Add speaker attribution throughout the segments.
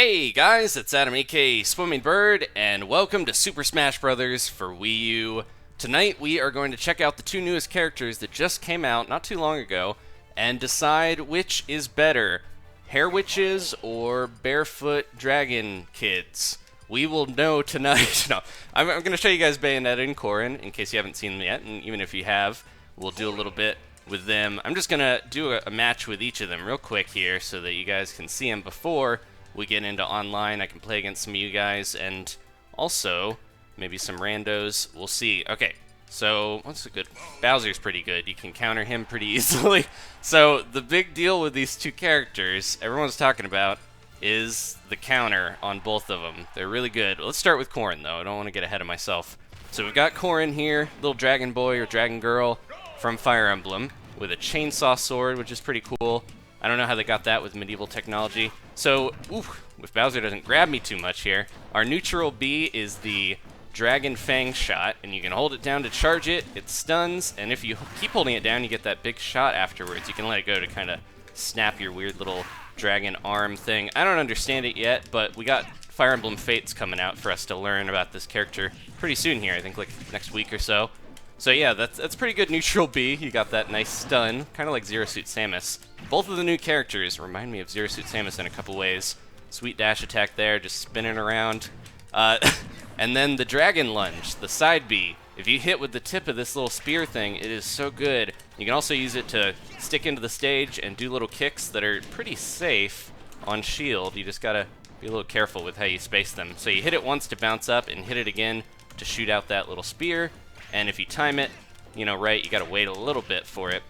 Speaker 1: Hey guys, it's Adam aka Swimming Bird, and welcome to Super Smash Bros. For Wii U. Tonight we are going to check out the two newest characters that just came out not too long ago, and decide which is better, Hair Witches or Barefoot Dragon Kids. We will know tonight. No, I'm going to show you guys Bayonetta and Corrin, in case you haven't seen them yet, and even if you have, we'll do a little bit with them. I'm just going to do a match with each of them real quick here so that you guys can see them before we get into online. I can play against some of you guys, and also maybe some randos. We'll see. Okay, so what's a good? Bowser's pretty good. You can counter him pretty easily. So the big deal with these two characters everyone's talking about is the counter on both of them. They're really good. Let's start with Corrin, though. I don't want to get ahead of myself. So we've got Corrin here, little dragon boy or dragon girl from Fire Emblem, with a chainsaw sword, which is pretty cool. I don't know how they got that with medieval technology. So, if Bowser doesn't grab me too much here, our neutral B is the Dragon Fang shot, and you can hold it down to charge it, it stuns, and if you keep holding it down, you get that big shot afterwards. You can let it go to kind of snap your weird little dragon arm thing. I don't understand it yet, but we got Fire Emblem Fates coming out for us to learn about this character pretty soon here, I think like next week or so. So yeah, that's pretty good neutral B. You got that nice stun, kind of like Zero Suit Samus. Both of the new characters remind me of Zero Suit Samus in a couple ways. Sweet dash attack there, just spinning around. And then the Dragon Lunge, the side B. If you hit with the tip of this little spear thing, it is so good. You can also use it to stick into the stage and do little kicks that are pretty safe on shield. You just gotta be a little careful with how you space them. So you hit it once to bounce up and hit it again to shoot out that little spear. And if you time it, right, you gotta wait a little bit for it.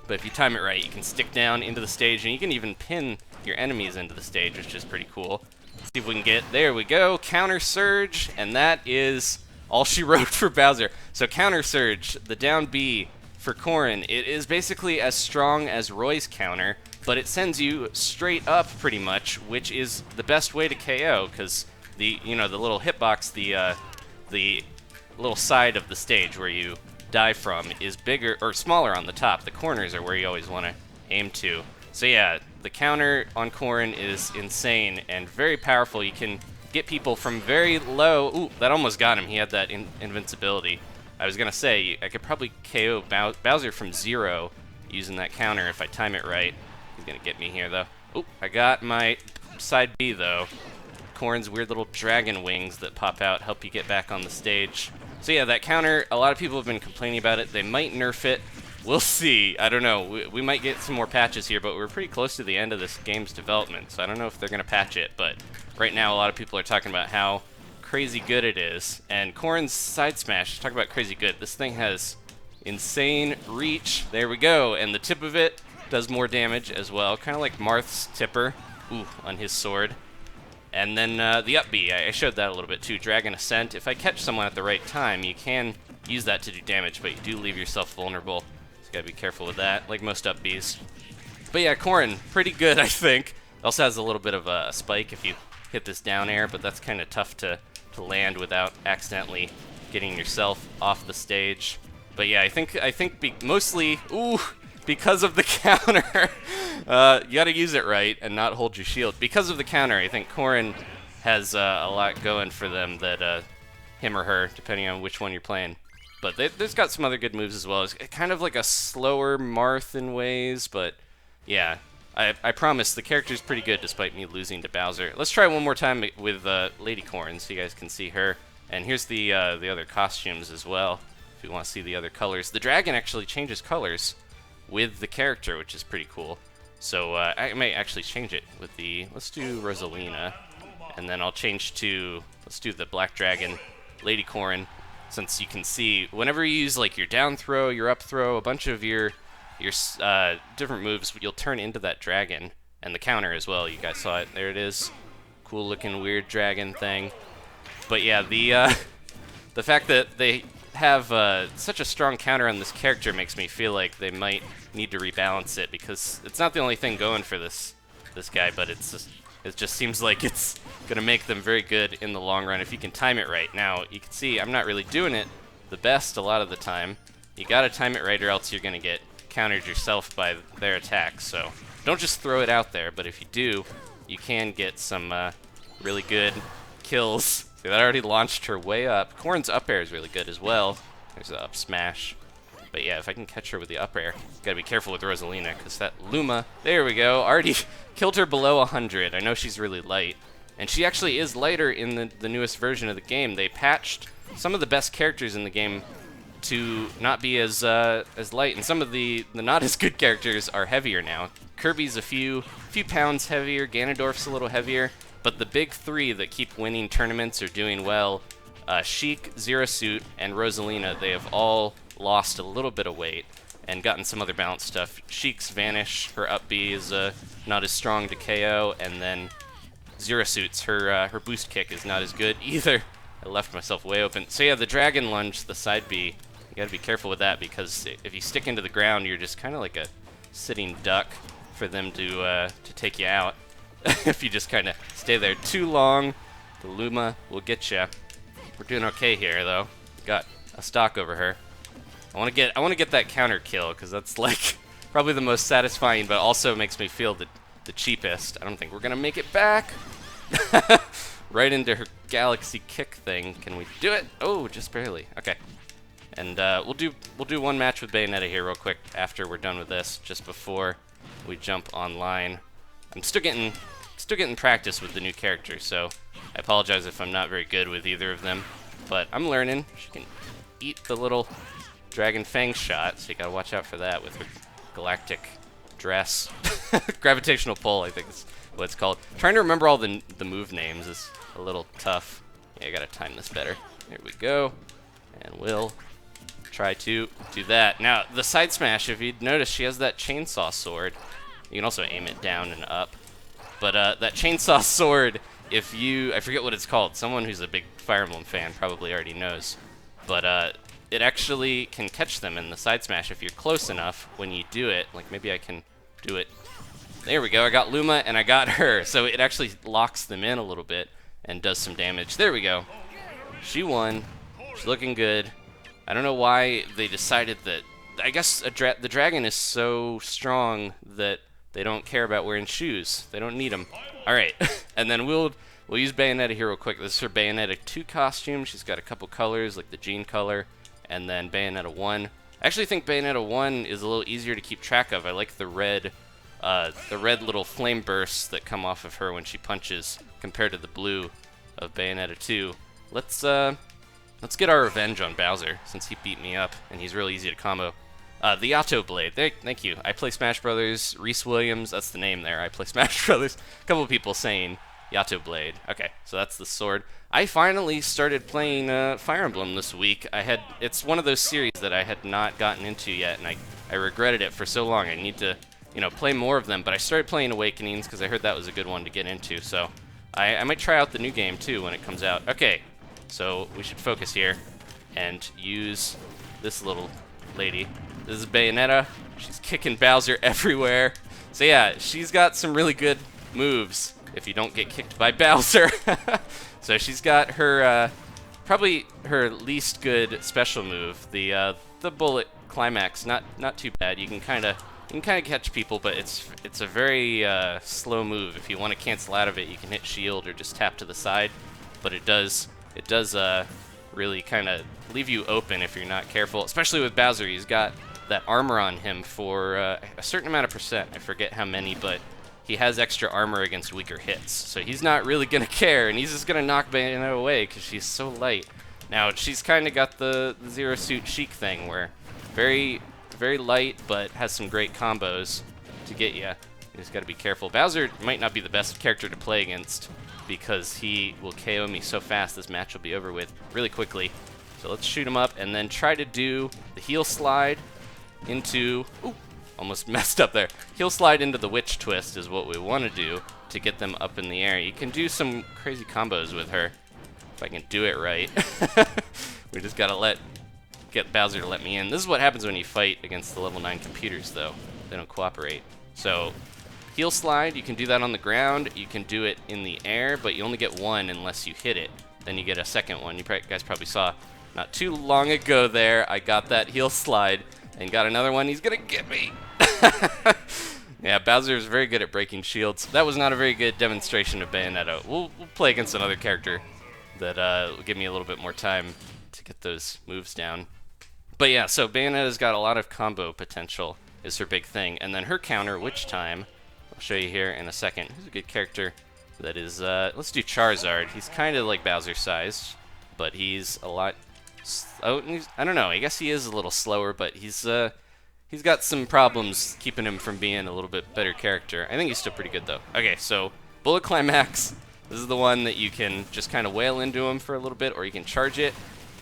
Speaker 1: But if you time it right, you can stick down into the stage, and you can even pin your enemies into the stage, which is pretty cool. Let's see if we can get, there we go, Counter Surge, and that is all she wrote for Bowser. So Counter Surge, the down B for Corrin, it is basically as strong as Roy's counter, but it sends you straight up pretty much, which is the best way to KO, because the little hitbox, the little side of the stage where you die from is bigger or smaller on the top. The corners are where you always want to aim to. So yeah, the counter on Corrin is insane and very powerful. You can get people from very low. Ooh, that almost got him. He had that invincibility. I was gonna say I could probably KO Bowser from 0 using that counter if I time it right. He's gonna get me here though. Ooh, I got my side B though. Corrin's weird little dragon wings that pop out help you get back on the stage. So yeah, that counter, a lot of people have been complaining about it. They might nerf it. We'll see. I don't know. We might get some more patches here, but we're pretty close to the end of this game's development, so I don't know if they're going to patch it. But right now, a lot of people are talking about how crazy good it is. And Corrin's side smash, talk about crazy good. This thing has insane reach. There we go. And the tip of it does more damage as well, kind of like Marth's tipper on his sword. And then the up B, I showed that a little bit too. Dragon Ascent. If I catch someone at the right time, you can use that to do damage, but you do leave yourself vulnerable. So you gotta be careful with that, like most up Bs. But yeah, Corrin, pretty good, I think. Also has a little bit of a spike if you hit this down air, but that's kind of tough to land without accidentally getting yourself off the stage. But yeah, I think mostly, because of the counter. You gotta use it right and not hold your shield. Because of the counter, I think Corrin has a lot going for them that him or her, depending on which one you're playing. But there's got some other good moves as well. It's kind of like a slower Marth in ways, but yeah, I promise the character's pretty good despite me losing to Bowser. Let's try one more time with Lady Corrin so you guys can see her. And here's the other costumes as well, if you want to see the other colors. The dragon actually changes colors with the character, which is pretty cool. So I may actually change it with let's do Rosalina, and then I'll change to, let's do the Black Dragon, Lady Corrin, since you can see whenever you use like your down throw, your up throw, a bunch of your different moves, you'll turn into that dragon, and the counter as well. You guys saw it. There it is. Cool looking weird dragon thing. But yeah, the fact that they have such a strong counter on this character makes me feel like they might need to rebalance it, because it's not the only thing going for this guy, but it just seems like it's gonna make them very good in the long run if you can time it right. Now you can see I'm not really doing it the best a lot of the time. You gotta time it right or else you're gonna get countered yourself by their attacks. So don't just throw it out there, but if you do, you can get some really good kills. See, that already launched her way up. Corrin's up air is really good as well. There's the up smash. But yeah, if I can catch her with the up air, gotta be careful with Rosalina, because that Luma, there we go, already killed her below 100. I know she's really light. And she actually is lighter in the newest version of the game. They patched some of the best characters in the game to not be as light, and some of the not as good characters are heavier now. Kirby's a few pounds heavier, Ganondorf's a little heavier, but the big three that keep winning tournaments or doing well, Sheik, Zero Suit, and Rosalina, they have all lost a little bit of weight and gotten some other balance stuff. Sheik's Vanish, her up B is not as strong to KO, and then Zero Suit's, her boost kick is not as good either. I left myself way open. So yeah, the Dragon Lunge, the side B, you gotta be careful with that, because if you stick into the ground, you're just kind of like a sitting duck for them to take you out. If you just kind of stay there too long, the Luma will get you. We're doing okay here, though. Got a stock over her. I want to get that counter kill, because that's like probably the most satisfying, but also makes me feel the cheapest. I don't think we're gonna make it back. Right into her galaxy kick thing. Can we do it? Oh, just barely. Okay. And we'll do one match with Bayonetta here real quick after we're done with this, just before we jump online. I'm still getting practice with the new characters, so I apologize if I'm not very good with either of them, but I'm learning. She can eat the little Dragon Fang shot, so you gotta watch out for that with her galactic dress. Gravitational pull, I think is what it's called. Trying to remember all the move names is a little tough. Yeah, I gotta time this better. There we go. And we'll try to do that. Now, the side smash, if you'd notice, she has that chainsaw sword. You can also aim it down and up. But that chainsaw sword, I forget what it's called. Someone who's a big Fire Emblem fan probably already knows. But it actually can catch them in the side smash if you're close enough when you do it. Like, maybe I can do it. There we go. I got Luma and I got her. So it actually locks them in a little bit and does some damage. There we go. She won. She's looking good. I don't know why they decided that. I guess the dragon is so strong that they don't care about wearing shoes. They don't need them. All right. And then we'll use Bayonetta here real quick. This is her Bayonetta 2 costume. She's got a couple colors, like the jean color, and then Bayonetta 1. I actually think Bayonetta 1 is a little easier to keep track of. I like the red little flame bursts that come off of her when she punches compared to the blue of Bayonetta 2. Let's get our revenge on Bowser, since he beat me up and he's really easy to combo. The Yato Blade. Thank you. I play Smash Brothers. Reese Williams, that's the name there. I play Smash Brothers. A couple of people saying Yato Blade. Okay, so that's the sword. I finally started playing Fire Emblem this week. It's one of those series that I had not gotten into yet, and I regretted it for so long. I need to, play more of them. But I started playing Awakenings because I heard that was a good one to get into. So I might try out the new game too when it comes out. Okay, so we should focus here and use this little lady. This is Bayonetta. She's kicking Bowser everywhere. So yeah, she's got some really good moves if you don't get kicked by Bowser. So she's got her, probably her least good special move, the bullet climax. Not too bad. You can kind of catch people, but it's a very slow move. If you want to cancel out of it, you can hit shield or just tap to the side. But it does really kind of leave you open if you're not careful. Especially with Bowser, he's got that armor on him for a certain amount of percent. I forget how many, but he has extra armor against weaker hits. So he's not really going to care, and he's just going to knock Bayonetta away because she's so light. Now, she's kind of got the Zero Suit Sheik thing where very, very light, but has some great combos to get you. You just got to be careful. Bowser might not be the best character to play against because he will KO me so fast this match will be over with really quickly. So let's shoot him up and then try to do the heel slide into... Ooh, almost messed up there. Heel slide into the witch twist is what we want to do to get them up in the air. You can do some crazy combos with her if I can do it right. We just gotta get Bowser to let me in. This is what happens when you fight against the level 9 computers, though. They don't cooperate. So heel slide, you can do that on the ground. You can do it in the air, but you only get one unless you hit it. Then you get a second one. You guys probably saw not too long ago there, I got that heel slide and got another one. He's gonna get me. Yeah, Bowser is very good at breaking shields. That was not a very good demonstration of Bayonetta. We'll play against another character that will give me a little bit more time to get those moves down. But yeah, so Bayonetta's got a lot of combo potential is her big thing. And then her counter, Witch Time, I'll show you here in a second. Who's a good character that is, let's do Charizard. He's kind of like Bowser sized, but he's a lot, I don't know, I guess he is a little slower, but he's got some problems keeping him from being a little bit better character. I think he's still pretty good though. Okay, so Bullet Climax, this is the one that you can just kind of wail into him for a little bit, or you can charge it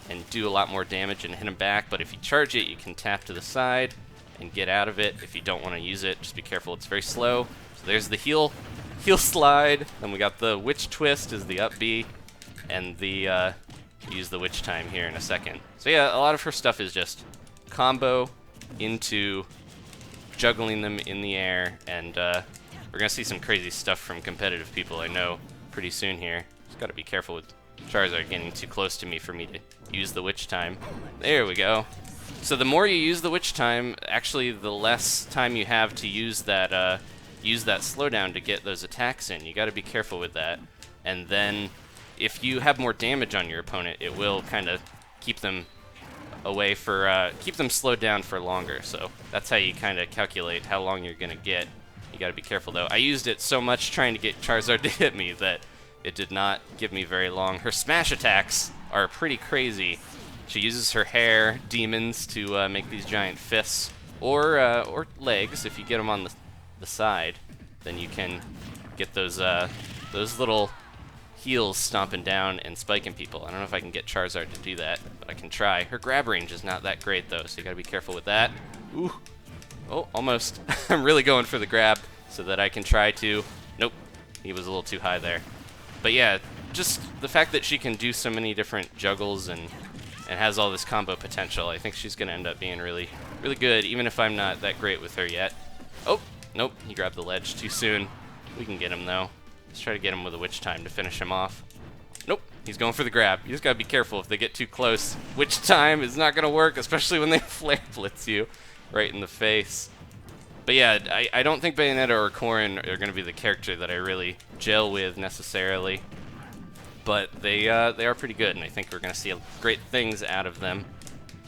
Speaker 1: and do a lot more damage and hit him back. But if you charge it, you can tap to the side and get out of it. If you don't want to use it, just be careful, it's very slow. So there's the heal slide. Then we got the Witch Twist is the up B, and the use the Witch Time here in a second. So yeah, a lot of her stuff is just combo into juggling them in the air, and we're gonna see some crazy stuff from competitive people I know pretty soon here. Just gotta be careful with Charizard getting too close to me for me to use the Witch Time. There we go. So the more you use the Witch Time, actually the less time you have to use that slowdown to get those attacks in. You gotta be careful with that. And then if you have more damage on your opponent, it will kind of keep them away for, keep them slowed down for longer. So that's how you kind of calculate how long you're gonna get. You gotta be careful though. I used it so much trying to get Charizard to hit me that it did not give me very long. Her smash attacks are pretty crazy. She uses her hair demons to make these giant fists, or legs. If you get them on the side, then you can get those little heels stomping down and spiking people. I don't know if I can get Charizard to do that, but I can try. Her grab range is not that great though, so you gotta be careful with that. Ooh. Oh, almost. I'm really going for the grab so that I can try to... Nope. He was a little too high there. But yeah, just the fact that she can do so many different juggles and has all this combo potential, I think she's going to end up being really, really good, even if I'm not that great with her yet. Oh, nope. He grabbed the ledge too soon. We can get him, though. Let's try to get him with a Witch Time to finish him off. Nope. He's going for the grab. You just got to be careful if they get too close. Witch Time is not going to work, especially when they flare blitz you right in the face. But yeah, I don't think Bayonetta or Corrin are going to be the character that I really gel with necessarily. But they are pretty good, and I think we're going to see great things out of them.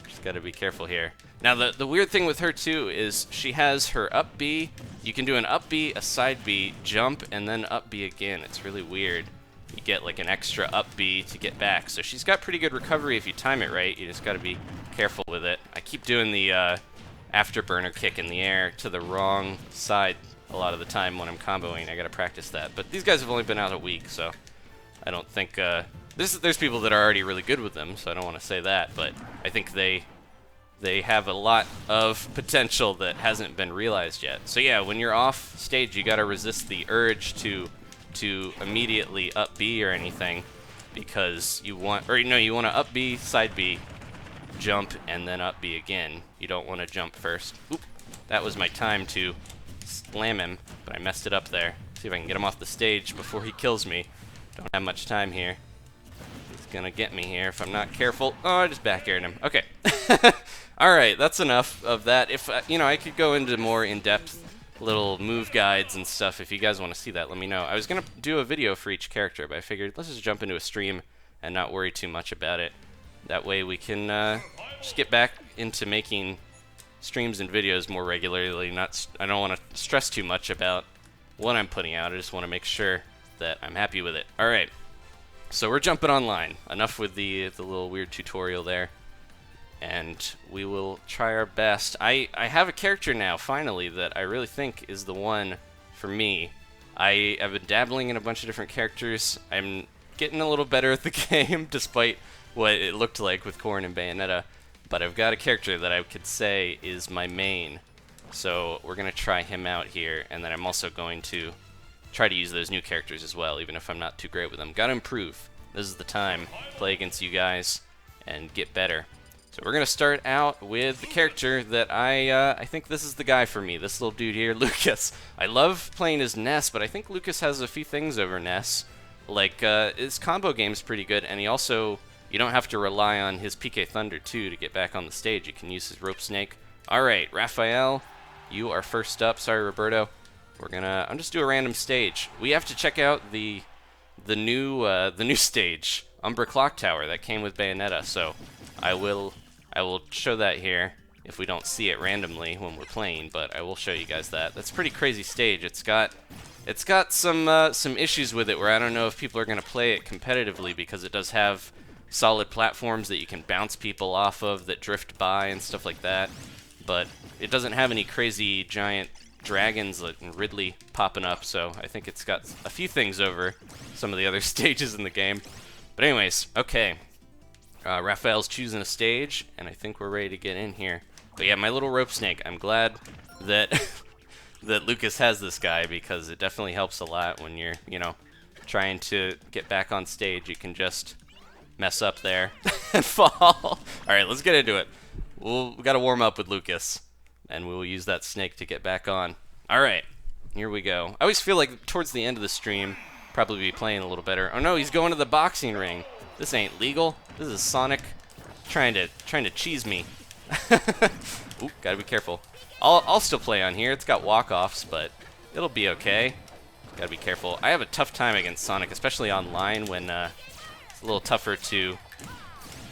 Speaker 1: Just got to be careful here. Now, the weird thing with her, too, is she has her up B. You can do an up B, a side B, jump, and then up B again. It's really weird. You get like an extra up B to get back. So she's got pretty good recovery if you time it right. You just got to be careful with it. I keep doing the afterburner kick in the air to the wrong side a lot of the time when I'm comboing. I got to practice that. But these guys have only been out a week, so I don't think there's people that are already really good with them, so I don't want to say that, but I think they have a lot of potential that hasn't been realized yet. So yeah, when you're off stage, you got to resist the urge to immediately up B or anything, because you want to up B, side B, jump, and then up B again. You don't want to jump first. Oop, that was my time to slam him, but I messed it up there. See if I can get him off the stage before he kills me. Don't have much time here. He's gonna get me here if I'm not careful. Oh, I just back aired him. Okay. Alright, that's enough of that. If, I could go into more in-depth little move guides and stuff. If you guys want to see that, let me know. I was gonna do a video for each character, but I figured let's just jump into a stream and not worry too much about it. That way we can just get back into making streams and videos more regularly. I don't want to stress too much about what I'm putting out. I just want to make sure that I'm happy with it. Alright, so we're jumping online. Enough with the little weird tutorial there. And we will try our best. I have a character now, finally, that I really think is the one for me. I have been dabbling in a bunch of different characters. I'm getting a little better at the game, despite what it looked like with Corrin and Bayonetta. But I've got a character that I could say is my main. So we're going to try him out here, and then I'm also going to try to use those new characters as well, even if I'm not too great with them. Gotta improve. This is the time. Play against you guys and get better. So we're going to start out with the character that I think this is the guy for me. This little dude here, Lucas. I love playing as Ness, but I think Lucas has a few things over Ness. Like, his combo game's pretty good, and you don't have to rely on his PK Thunder, too, to get back on the stage. You can use his Rope Snake. Alright, Raphael, you are first up. Sorry, Roberto. I'm just do a random stage. We have to check out the new stage, Umbra Clock Tower, that came with Bayonetta. So I will show that here if we don't see it randomly when we're playing, but I will show you guys that. That's a pretty crazy stage. It's got some issues with it where I don't know if people are going to play it competitively, because it does have solid platforms that you can bounce people off of that drift by and stuff like that, but it doesn't have any crazy giant dragons like Ridley popping up, so I think it's got a few things over some of the other stages in the game. But anyways, okay. Raphael's choosing a stage, and I think we're ready to get in here. But yeah, my little rope snake, I'm glad that that Lucas has this guy, because it definitely helps a lot when you're, trying to get back on stage. You can just mess up there and fall. Alright, let's get into it. We gotta warm up with Lucas, and we'll use that snake to get back on. Alright, here we go. I always feel like towards the end of the stream, probably be playing a little better. Oh no, he's going to the boxing ring. This ain't legal. This is Sonic trying to cheese me. Ooh, gotta be careful. I'll still play on here. It's got walk-offs, but it'll be okay. Gotta be careful. I have a tough time against Sonic, especially online, when it's a little tougher to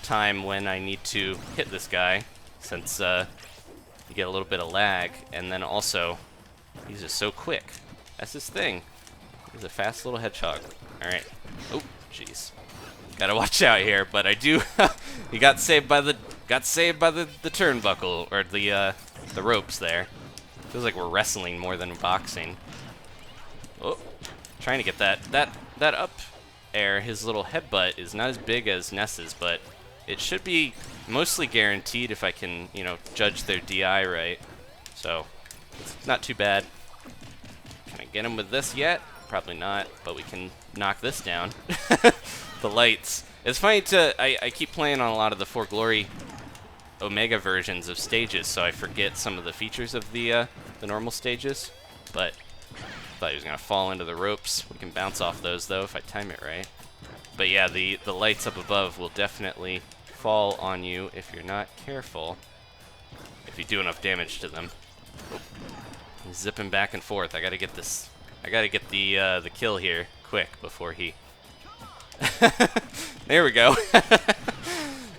Speaker 1: time when I need to hit this guy, since you get a little bit of lag, and then also he's just so quick. That's his thing. He's a fast little hedgehog. All right. Oh, jeez. Gotta watch out here, but I do. He got saved by the turnbuckle, or the ropes there. Feels like we're wrestling more than boxing. Oh, trying to get that up air. His little headbutt is not as big as Ness's, but it should be mostly guaranteed if I can, judge their DI right. So it's not too bad. Can I get him with this yet? Probably not, but we can knock this down. The lights. It's funny I keep playing on a lot of the For Glory Omega versions of stages, so I forget some of the features of the normal stages. But I thought he was gonna fall into the ropes. We can bounce off those though if I time it right. But yeah, the lights up above will definitely fall on you if you're not careful. If you do enough damage to them. Oh. He's zipping back and forth. I gotta get this. I gotta get the kill here quick before he. There we go.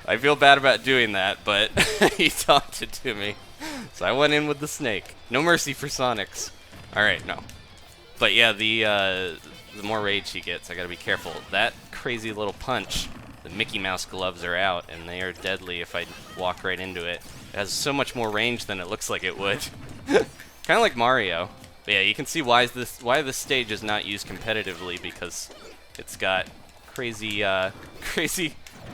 Speaker 1: I feel bad about doing that, but he talked it to me. So I went in with the snake. No mercy for Sonics. Alright, no. But yeah, the more rage he gets, I gotta be careful. That crazy little punch, the Mickey Mouse gloves are out, and they are deadly if I walk right into it. It has so much more range than it looks like it would. Kind of like Mario. But yeah, you can see why this stage is not used competitively, because it's got crazy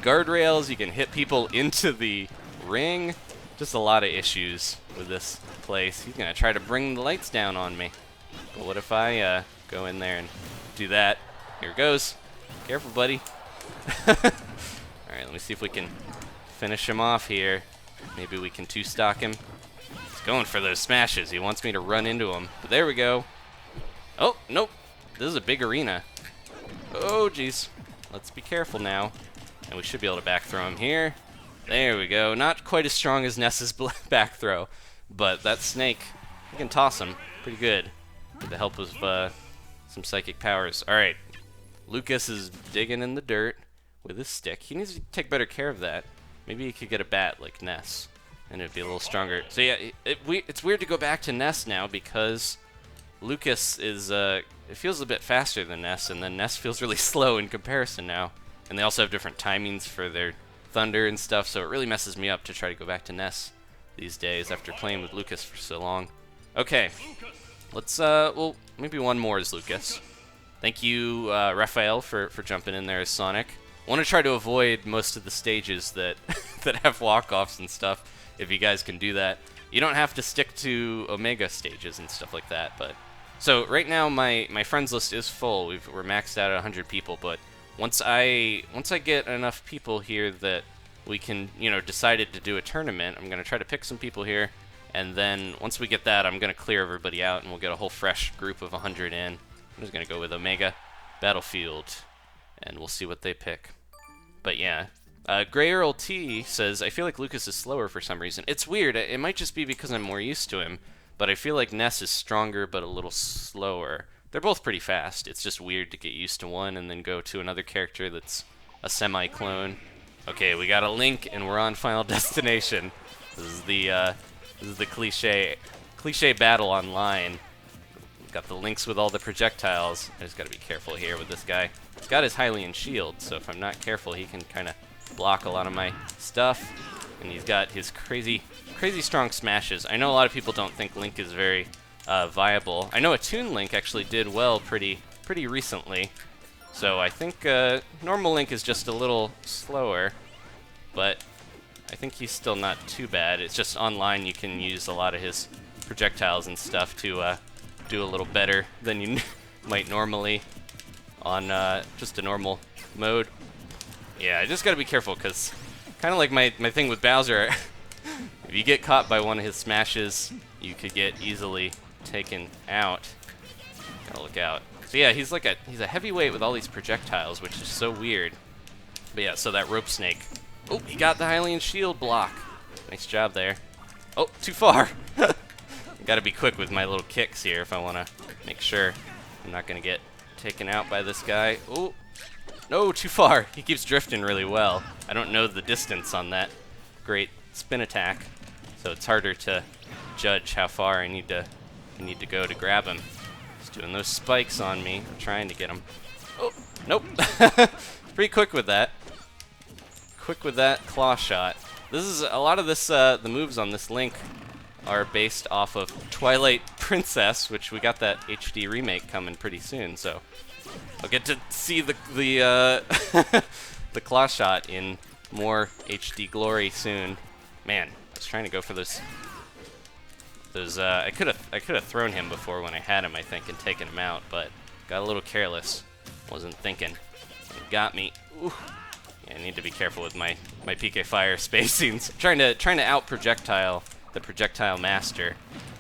Speaker 1: guardrails. You can hit people into the ring. Just a lot of issues with this place. He's gonna try to bring the lights down on me. But what if I go in there and do that? Here it goes. Careful, buddy. Alright, let me see if we can finish him off here. Maybe we can two-stock him. He's going for those smashes. He wants me to run into him. But there we go. Oh, nope. This is a big arena. Oh, jeez. Let's be careful now. And we should be able to back throw him here. There we go. Not quite as strong as Ness's back throw, but that snake, you can toss him pretty good with the help of some psychic powers. Alright, Lucas is digging in the dirt with his stick. He needs to take better care of that. Maybe he could get a bat like Ness, and it'd be a little stronger. So yeah, it's weird to go back to Ness now, because Lucas is, it feels a bit faster than Ness, and then Ness feels really slow in comparison now. And they also have different timings for their thunder and stuff, so it really messes me up to try to go back to Ness these days after playing with Lucas for so long. Okay, let's, well, maybe one more is Lucas. Thank you, Raphael, for jumping in there as Sonic. I want to try to avoid most of the stages that, that have walk-offs and stuff, if you guys can do that. You don't have to stick to Omega stages and stuff like that, but... So, right now, my friends list is full. We're maxed out at 100 people, but... Once I get enough people here that we can, decided to do a tournament, I'm going to try to pick some people here, and then once we get that, I'm going to clear everybody out, and we'll get a whole fresh group of 100 in. I'm just going to go with Omega Battlefield, and we'll see what they pick. But yeah, Grey Earl T says, I feel like Lucas is slower for some reason. It's weird. It might just be because I'm more used to him, but I feel like Ness is stronger but a little slower. They're both pretty fast. It's just weird to get used to one and then go to another character that's a semi-clone. Okay, we got a Link and we're on Final Destination. This is the cliche battle online. Got the Links with all the projectiles. I just gotta be careful here with this guy. He's got his Hylian shield, so if I'm not careful, he can kind of block a lot of my stuff. And he's got his crazy strong smashes. I know a lot of people don't think Link is very viable. I know a Toon Link actually did well pretty recently. So I think normal Link is just a little slower, but I think he's still not too bad. It's just online you can use a lot of his projectiles and stuff to do a little better than you might normally on just a normal mode. Yeah, I just gotta be careful because kind of like my thing with Bowser, if you get caught by one of his smashes, you could get easily taken out. Gotta look out. So yeah, he's a heavyweight with all these projectiles, which is so weird. But yeah, so that rope snake. Oh, he got the Hylian shield block. Nice job there. Oh, too far. Gotta be quick with my little kicks here if I want to make sure I'm not gonna get taken out by this guy. Oh, no, too far. He keeps drifting really well. I don't know the distance on that great spin attack, so it's harder to judge how far I need to go to grab him. He's doing those spikes on me. I'm trying to get him. Oh, nope. Pretty quick with that. Quick with that claw shot. This is a lot of this. The moves on this Link are based off of Twilight Princess, which we got that HD remake coming pretty soon. So I'll get to see the the claw shot in more HD glory soon. Man, I was trying to go for those. I could have thrown him before when I had him, I think, and taken him out, but got a little careless. Wasn't thinking. It got me. Ooh. Yeah, I need to be careful with my PK Fire spacings. Trying to out projectile the projectile master,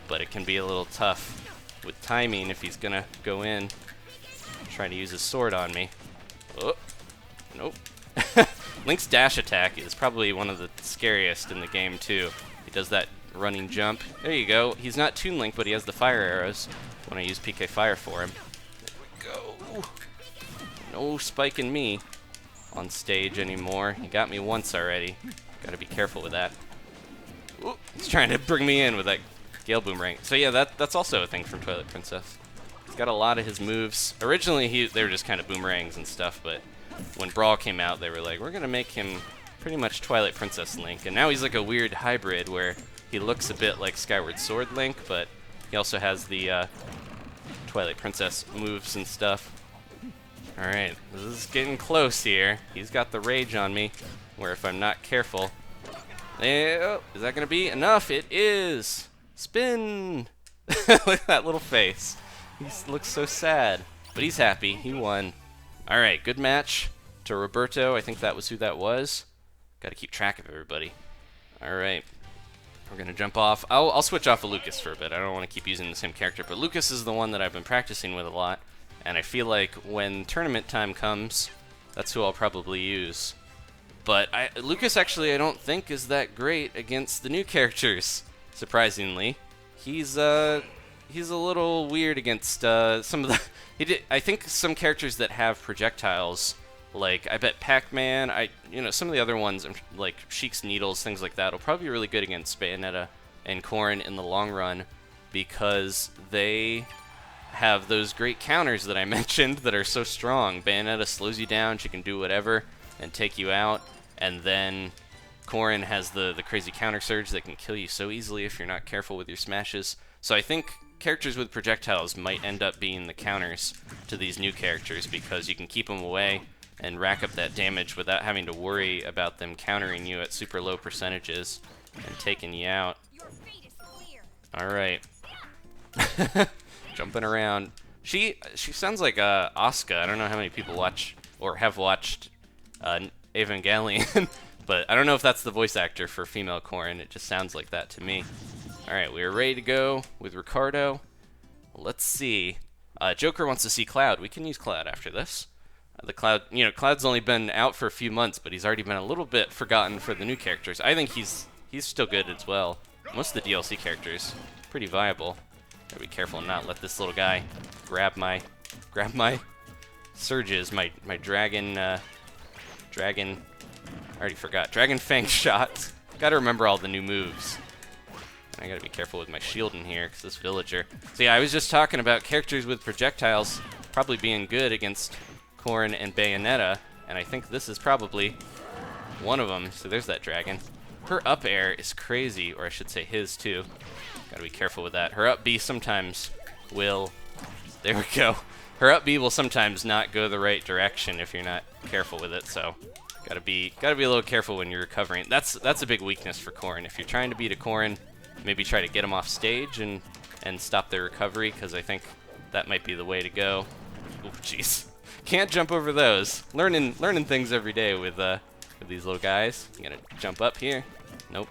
Speaker 1: but it can be a little tough with timing if he's gonna go in. Trying to use his sword on me. Oh, nope. Link's dash attack is probably one of the scariest in the game too. He does that running jump. There you go. He's not Toon Link, but he has the fire arrows when I use PK Fire for him. There we go. No spiking me on stage anymore. He got me once already. Gotta be careful with that. Ooh, he's trying to bring me in with that Gale Boomerang. So yeah, that's also a thing from Twilight Princess. He's got a lot of his moves. Originally, they were just kind of boomerangs and stuff, but when Brawl came out, they were like, we're gonna make him pretty much Twilight Princess Link, and now he's like a weird hybrid where he looks a bit like Skyward Sword Link, but he also has the Twilight Princess moves and stuff. Alright, this is getting close here. He's got the rage on me, where if I'm not careful... Oh, is that going to be enough? It is! Spin! Look at that little face. He looks so sad. But he's happy. He won. Alright, good match to Roberto. I think that was who that was. Got to keep track of everybody. Alright. We're going to jump off. I'll switch off of Lucas for a bit. I don't want to keep using the same character. But Lucas is the one that I've been practicing with a lot. And I feel like when tournament time comes, that's who I'll probably use. But Lucas actually I don't think is that great against the new characters, surprisingly. He's a little weird against some of the... I think some characters that have projectiles, like I bet Pac-Man, some of the other ones, like Sheik's Needles, things like that, will probably be really good against Bayonetta and Corrin in the long run because they have those great counters that I mentioned that are so strong. Bayonetta slows you down, she can do whatever and take you out, and then Corrin has the crazy counter surge that can kill you so easily if you're not careful with your smashes. So I think characters with projectiles might end up being the counters to these new characters because you can keep them away and rack up that damage without having to worry about them countering you at super low percentages and taking you out. Alright. Jumping around. She sounds like Asuka. I don't know how many people watch or have watched Evangelion, but I don't know if that's the voice actor for female Corrin. It just sounds like that to me. Alright, we are ready to go with Ricardo. Let's see. Joker wants to see Cloud. We can use Cloud after this. The Cloud, Cloud's only been out for a few months, but he's already been a little bit forgotten for the new characters. I think he's still good as well. Most of the DLC characters pretty viable. Gotta be careful and not let this little guy grab my surges, my dragon, I already forgot, dragon fang shots. Gotta remember all the new moves. I gotta be careful with my shield in here, because this villager. So yeah, I was just talking about characters with projectiles probably being good against Corrin and Bayonetta, and I think this is probably one of them. So there's that dragon. Her up air is crazy, or I should say his too. Gotta be careful with that. Her up B sometimes will, there we go. Her up B will sometimes not go the right direction if you're not careful with it, so gotta be a little careful when you're recovering. That's a big weakness for Corrin. If you're trying to beat a Corrin, maybe try to get him off stage and stop their recovery, because I think that might be the way to go. Oh, jeez. Can't jump over those. Learning things every day with these little guys. I'm gonna jump up here. Nope.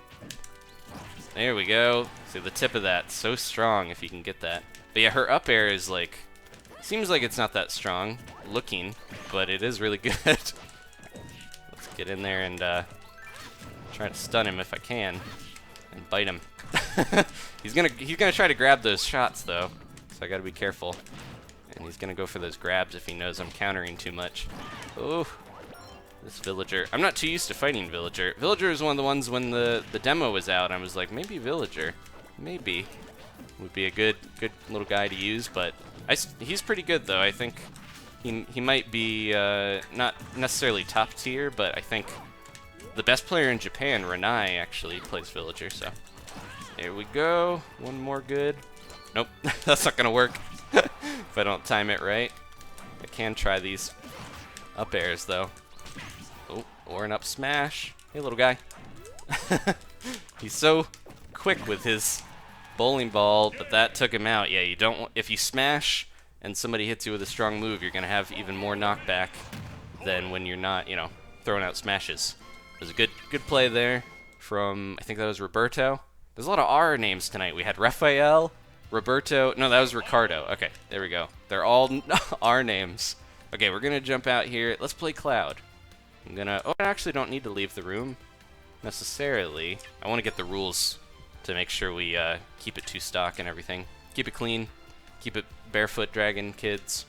Speaker 1: There we go. See, the tip of that, so strong if you can get that. But yeah, her up air is like, seems like it's not that strong looking, but it is really good. Let's get in there and try to stun him if I can, and bite him. He's gonna try to grab those shots though, so I gotta be careful. And he's gonna go for those grabs if he knows I'm countering too much. Oh, this villager. I'm not too used to fighting villager. Villager is one of the ones when the demo was out, I was like, maybe villager, maybe would be a good little guy to use, but he's pretty good though. I think he might be not necessarily top tier, but I think the best player in Japan, Renai, actually plays villager. So there we go. One more good. Nope, that's not gonna work if I don't time it right. I can try these up airs though. Oh, or an up smash. Hey, little guy. He's so quick with his bowling ball, but that took him out. Yeah, you don't. If you smash and somebody hits you with a strong move, you're gonna have even more knockback than when you're not, you know, throwing out smashes. It was a good play there from, I think that was Roberto. There's a lot of R names tonight. We had Rafael, Roberto. No, that was Ricardo. Okay, there we go. They're all R names. Okay, we're gonna jump out here. Let's play Cloud. I'm gonna. Oh, I actually don't need to leave the room necessarily. I want to get the rules to make sure we keep it 2 stock and everything. Keep it clean. Keep it barefoot, dragon kids.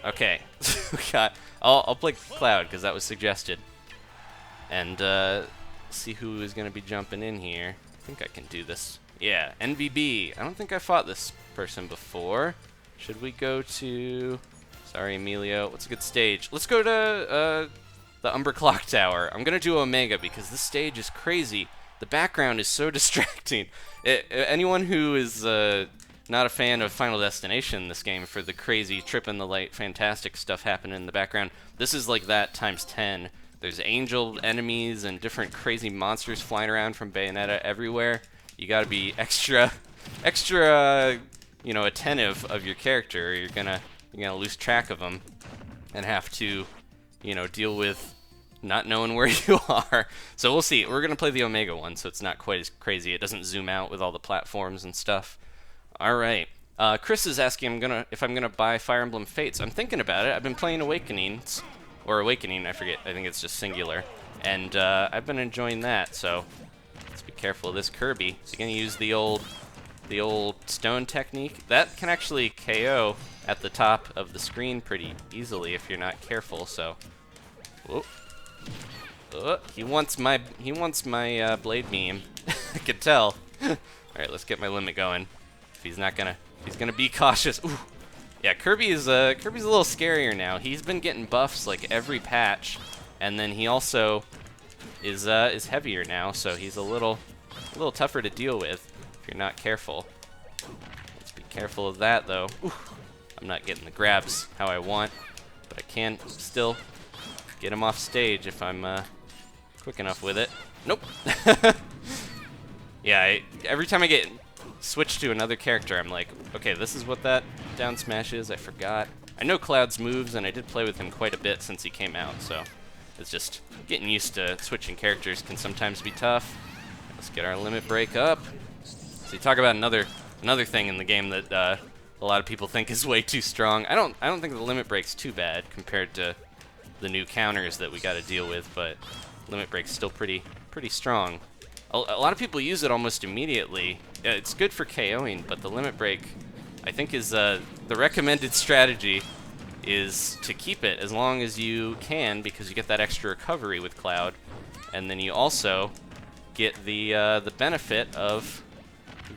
Speaker 1: Okay, we got. I'll play Cloud because that was suggested. And see who is gonna be jumping in here. I think I can do this. Yeah, NVB. I don't think I fought this person before. Should we go to... Sorry, Emilio. What's a good stage? Let's go to the Umber Clock Tower. I'm going to do Omega because this stage is crazy. The background is so distracting. Anyone who is not a fan of Final Destination in this game for the crazy trip in the light, fantastic stuff happening in the background, this is like that times 10. There's angel enemies and different crazy monsters flying around from Bayonetta everywhere. You gotta be extra, you know, attentive of your character, or you're gonna lose track of them and have to, you know, deal with not knowing where you are. So we'll see. We're gonna play the Omega one, so it's not quite as crazy. It doesn't zoom out with all the platforms and stuff. All right. Chris is asking if I'm gonna buy Fire Emblem Fates. I'm thinking about it. I've been playing Awakenings, or Awakening. I forget. I think it's just singular, and I've been enjoying that. So. Let's be careful of this Kirby. Is he gonna use the old stone technique? That can actually KO at the top of the screen pretty easily if you're not careful. So, whoop. He wants my blade beam. I can tell. All right, let's get my limit going. If he's gonna be cautious. Ooh. Yeah, Kirby is Kirby's a little scarier now. He's been getting buffs like every patch, and then he also is heavier now, so he's a little tougher to deal with if you're not careful. Let's be careful of that though. Ooh, I'm not getting the grabs how I want, but I can still get him off stage if I'm quick enough with it. Nope. Yeah, every time I get switched to another character, I'm like, okay, this is what that down smash is. I forgot. I know Cloud's moves, and I did play with him quite a bit since he came out, so it's just getting used to switching characters can sometimes be tough. Let's get our limit break up. So you talk about another thing in the game that a lot of people think is way too strong. I don't think the limit break's too bad compared to the new counters that we got to deal with, but limit break's still pretty strong. A lot of people use it almost immediately. It's good for KOing, but the limit break, I think, is the recommended strategy is to keep it as long as you can, because you get that extra recovery with Cloud, and then you also get the benefit of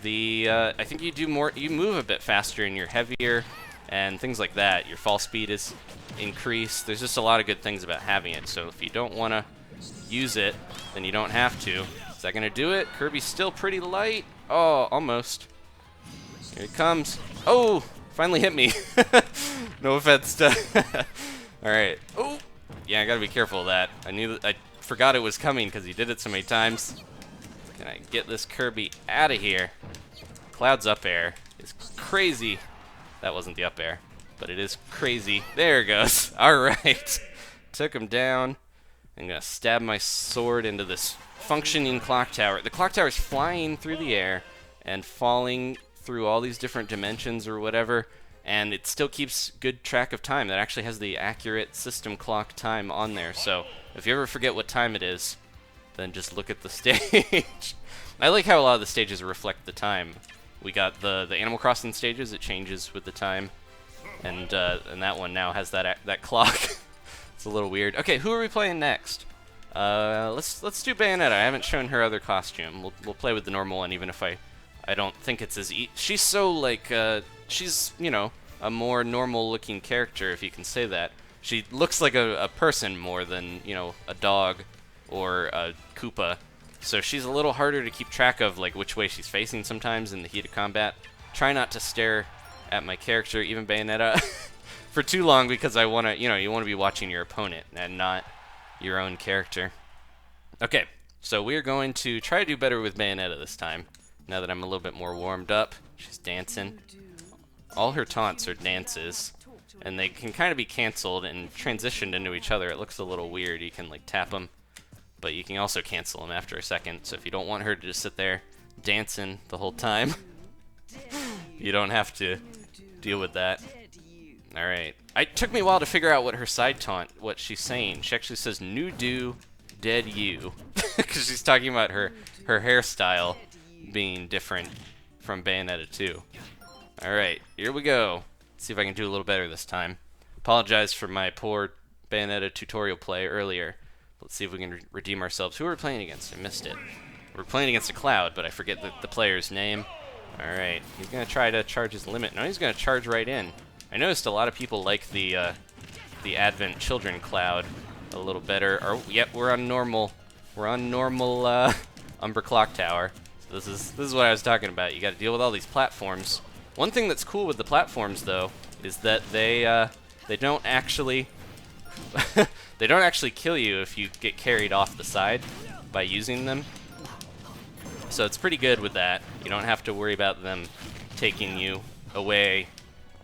Speaker 1: the I think you move a bit faster and you're heavier and things like that. Your fall speed is increased. There's just a lot of good things about having it. So if you don't want to use it, then you don't have to. Is that gonna do it? Kirby's still pretty light. Oh, almost. Here he comes. Oh, finally hit me. No offense to. All right. Oh, yeah, I gotta be careful of that. I forgot it was coming because he did it so many times. Can I get this Kirby out of here? Cloud's up air is crazy. That wasn't the up air, but it is crazy. There it goes. All right. Took him down. I'm gonna stab my sword into this functioning clock tower. The clock tower is flying through the air and falling through all these different dimensions or whatever, and it still keeps good track of time. That actually has the accurate system clock time on there. So if you ever forget what time it is, then just look at the stage. I like how a lot of the stages reflect the time. We got the Animal Crossing stages; it changes with the time, and that one now has that clock. It's a little weird. Okay, who are we playing next? Let's do Bayonetta. I haven't shown her other costume. We'll play with the normal one, even if I don't think it's as she's so like she's, you know, a more normal looking character, if you can say that. She looks like a person more than, you know, a dog or a Koopa. So she's a little harder to keep track of, like which way she's facing sometimes in the heat of combat. Try not to stare at my character, even Bayonetta, for too long, because I want to, you know, you want to be watching your opponent and not your own character. Okay, so we're going to try to do better with Bayonetta this time. Now that I'm a little bit more warmed up, she's dancing. All her taunts are dances, and they can kind of be canceled and transitioned into each other. It looks a little weird. You can like tap them, but you can also cancel them after a second. So if you don't want her to just sit there dancing the whole time, you don't have to deal with that. All right. It took me a while to figure out what her side taunt, what she's saying. She actually says "new do, dead you," because she's talking about her hairstyle being different from Bayonetta 2. Alright, here we go. Let's see if I can do a little better this time. Apologize for my poor Bayonetta tutorial play earlier. Let's see if we can redeem ourselves. Who are we playing against? I missed it. We're playing against a Cloud, but I forget the player's name. Alright, he's going to try to charge his limit. No, he's going to charge right in. I noticed a lot of people like the Advent Children Cloud a little better. Yep, we're on normal. We're on normal Umber Clock Tower. This is what I was talking about. You got to deal with all these platforms. One thing that's cool with the platforms, though, is that they don't actually they don't actually kill you if you get carried off the side by using them. So it's pretty good with that. You don't have to worry about them taking you away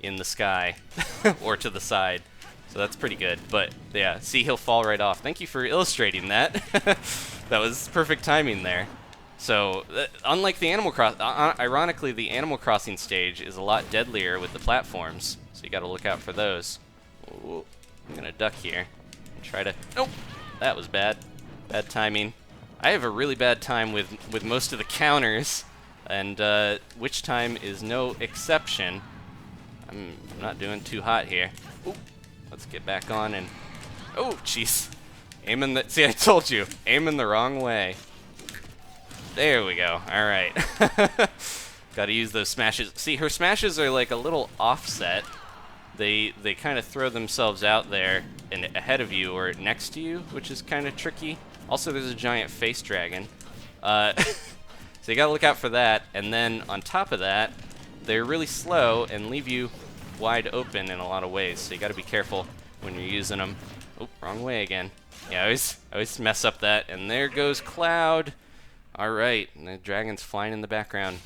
Speaker 1: in the sky or to the side. So that's pretty good. But yeah, see, he'll fall right off. Thank you for illustrating that. That was perfect timing there. So, unlike the ironically, the Animal Crossing stage is a lot deadlier with the platforms, so you gotta look out for those. Ooh, I'm gonna duck here and try to... Nope! That was bad. Bad timing. I have a really bad time with most of the counters, and Witch Time is no exception. I'm not doing too hot here. Ooh, let's get back on and... Oh, jeez. Aiming the... See, I told you. Aiming the wrong way. There we go. All right. Got to use those smashes. See, her smashes are like a little offset. They kind of throw themselves out there and ahead of you or next to you, which is kind of tricky. Also, there's a giant face dragon. So you got to look out for that. And then on top of that, they're really slow and leave you wide open in a lot of ways. So you got to be careful when you're using them. Oh, wrong way again. Yeah, I always mess up that. And there goes Cloud. Alright, and the dragon's flying in the background.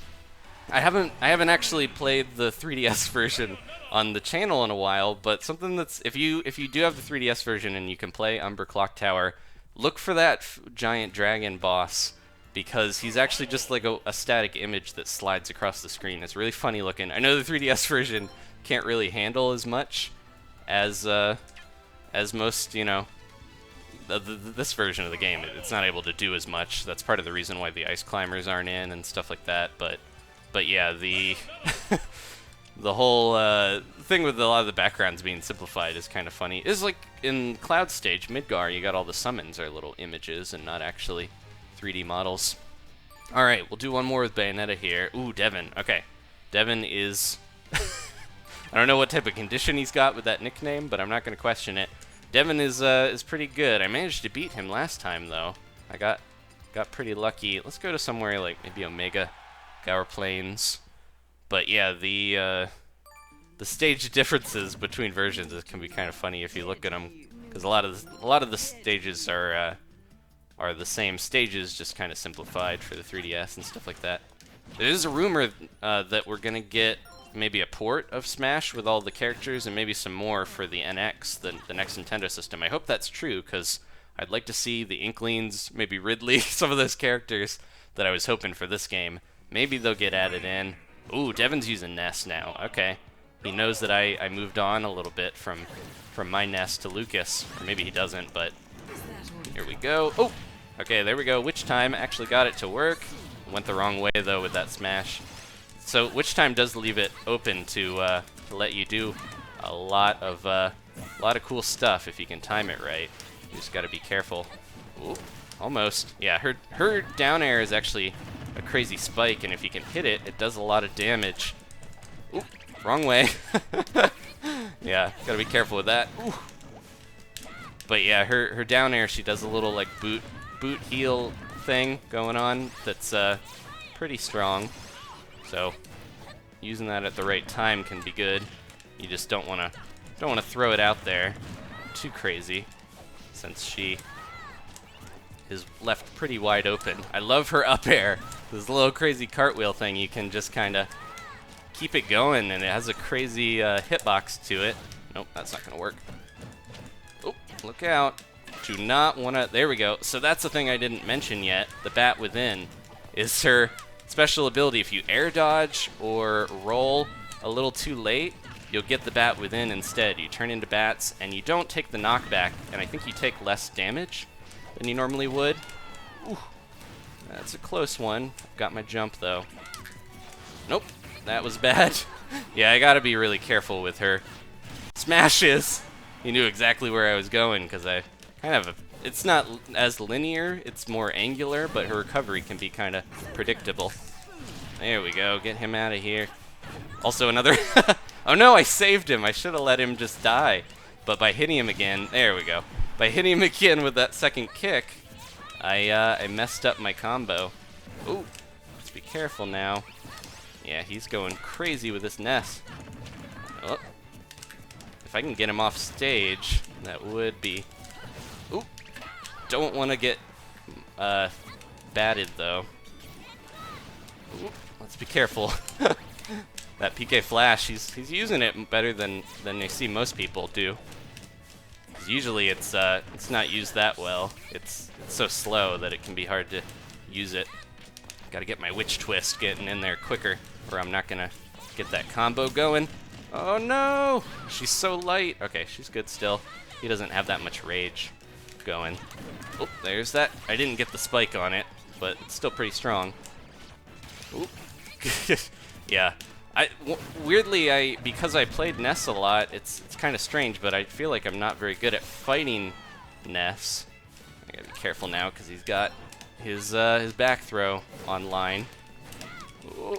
Speaker 1: I haven't actually played the 3DS version on the channel in a while, but something that's, if you do have the 3DS version and you can play Umber Clock Tower, look for that giant dragon boss, because he's actually just like a static image that slides across the screen. It's really funny looking. I know the 3DS version can't really handle as much as most, you know, this version of the game, it's not able to do as much. That's part of the reason why the ice climbers aren't in and stuff like that. But yeah, the the whole thing with a lot of the backgrounds being simplified is kind of funny. It's like in Cloud Stage, Midgar, you got all the summons are little images and not actually 3D models. All right, we'll do one more with Bayonetta here. Ooh, Devin. Okay, Devin is... I don't know what type of condition he's got with that nickname, but I'm not going to question it. Devin is pretty good. I managed to beat him last time, though. I got pretty lucky. Let's go to somewhere like maybe Omega, Gower Plains. But yeah, the stage differences between versions can be kind of funny if you look at them, because a lot of the stages are the same stages, just kind of simplified for the 3DS and stuff like that. There is a rumor that we're gonna get maybe a port of Smash with all the characters and maybe some more for the NX, the next Nintendo system. I hope that's true, because I'd like to see the Inklings, maybe Ridley, some of those characters that I was hoping for this game. Maybe they'll get added in. Ooh, Devin's using Ness now. Okay. He knows that I moved on a little bit from my Ness to Lucas. Or maybe he doesn't, but here we go. Oh! Okay, there we go. Witch Time actually got it to work. Went the wrong way, though, with that smash. So Witch Time does leave it open to let you do a lot of cool stuff if you can time it right. You just got to be careful. Ooh, almost. Yeah, her down air is actually a crazy spike, and if you can hit it, it does a lot of damage. Ooh, wrong way. Yeah, got to be careful with that. Ooh. But yeah, her down air, she does a little like boot heal thing going on that's pretty strong. So using that at the right time can be good. You just don't want to throw it out there too crazy, since she is left pretty wide open. I love her up air. This little crazy cartwheel thing, you can just kind of keep it going, and it has a crazy hitbox to it. Nope, that's not gonna work. Oh, look out. Do not want to... There we go. So that's the thing I didn't mention yet. The Bat Within is her special ability. If you air dodge or roll a little too late, you'll get the Bat Within instead. You turn into bats, and you don't take the knockback, and I think you take less damage than you normally would. Ooh, that's a close one. Got my jump, though. Nope, that was bad. Yeah, I gotta be really careful with her smashes. He knew exactly where I was going, because I kind of... It's not as linear, it's more angular, but her recovery can be kind of predictable. There we go, get him out of here. Also another... Oh no, I saved him. I should have let him just die. But by hitting him again, there we go. By hitting him again with that second kick, I messed up my combo. Ooh, let's be careful now. Yeah, he's going crazy with this Ness. Oh. If I can get him off stage, that would be... Ooh, don't want to get batted, though. Ooh, let's be careful. That PK Flash, he's using it better than I see most people do. 'Cause usually it's not used that well. It's so slow that it can be hard to use it. Got to get my Witch Twist getting in there quicker, or I'm not gonna get that combo going. Oh no! She's so light. Okay, she's good still. He doesn't have that much rage going. Oh, there's that. I didn't get the spike on it, but it's still pretty strong. Ooh. Yeah. Weirdly, because I played Ness a lot, it's kind of strange, but I feel like I'm not very good at fighting Ness. I gotta be careful now, because he's got his back throw online. Ooh.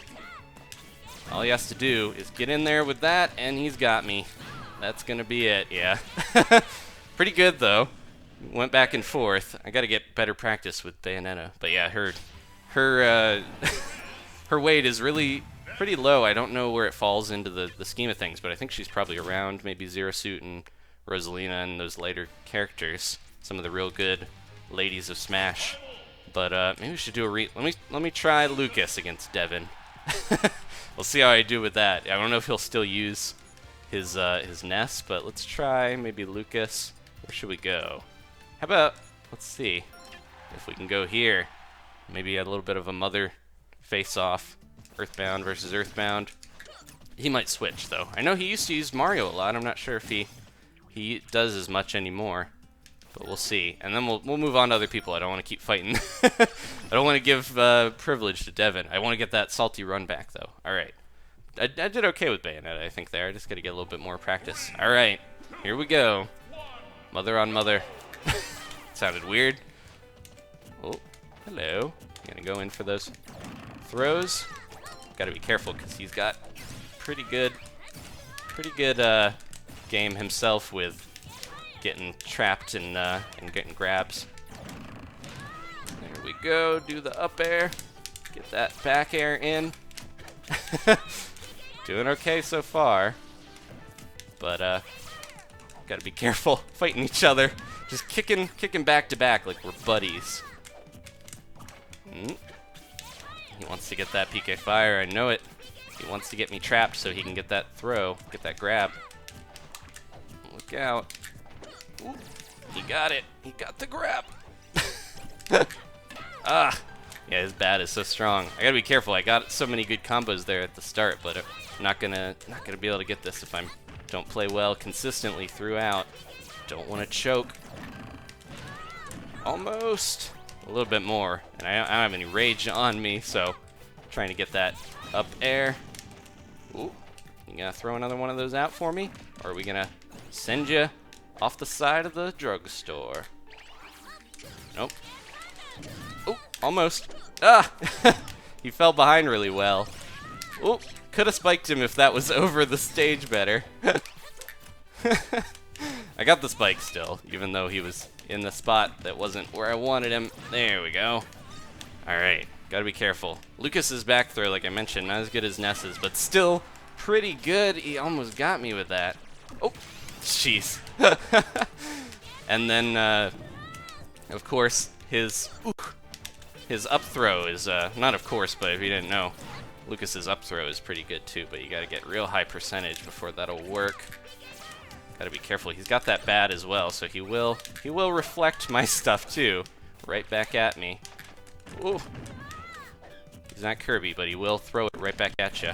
Speaker 1: All he has to do is get in there with that, and he's got me. That's gonna be it, yeah. Pretty good, though. Went back and forth. I gotta get better practice with Bayonetta. But yeah, her her weight is really pretty low. I don't know where it falls into the scheme of things, but I think she's probably around maybe Zero Suit and Rosalina and those later characters. Some of the real good ladies of Smash. But maybe we should do a let me try Lucas against Devin. We'll see how I do with that. I don't know if he'll still use his Ness, but let's try maybe Lucas. Where should we go? How about, let's see if we can go here. Maybe a little bit of a mother face-off. Earthbound versus Earthbound. He might switch, though. I know he used to use Mario a lot. I'm not sure if he does as much anymore. But we'll see. And then we'll move on to other people. I don't want to keep fighting. I don't want to give privilege to Devin. I want to get that salty run back, though. All right. I did okay with Bayonetta, I think, there. I just got to get a little bit more practice. All right. Here we go. Mother on mother. Sounded weird. Oh, hello. Gonna go in for those throws. Gotta be careful, because he's got pretty good game himself with getting trapped and getting grabs. There we go. Do the up air. Get that back air in. Doing okay so far. But gotta be careful fighting each other. Just kicking back to back like we're buddies. He wants to get that PK fire. I know it. He wants to get me trapped so he can get that throw, get that grab. Look out. Ooh, he got it. He got the grab. Ah, yeah, his bat is so strong. I gotta be careful. I got so many good combos there at the start, but I'm not gonna be able to get this if I don't play well consistently throughout. Don't want to choke. Almost. A little bit more, and I don't have any rage on me, so trying to get that up air. Ooh, you gonna throw another one of those out for me, or are we gonna send you off the side of the drugstore? Nope. Oh, almost. Ah! He fell behind really well. Oh, could have spiked him if that was over the stage better. I got the spike still, even though he was in the spot that wasn't where I wanted him. There we go. Alright, gotta be careful. Lucas's back throw, like I mentioned, not as good as Ness's, but still pretty good. He almost got me with that. Oh, jeez. And then, of course, his up throw is, not of course, but if you didn't know, Lucas's up throw is pretty good too, but you gotta get real high percentage before that'll work. Gotta be careful. He's got that bat as well, so he will reflect my stuff too, right back at me. Ooh. He's not Kirby, but he will throw it right back at you.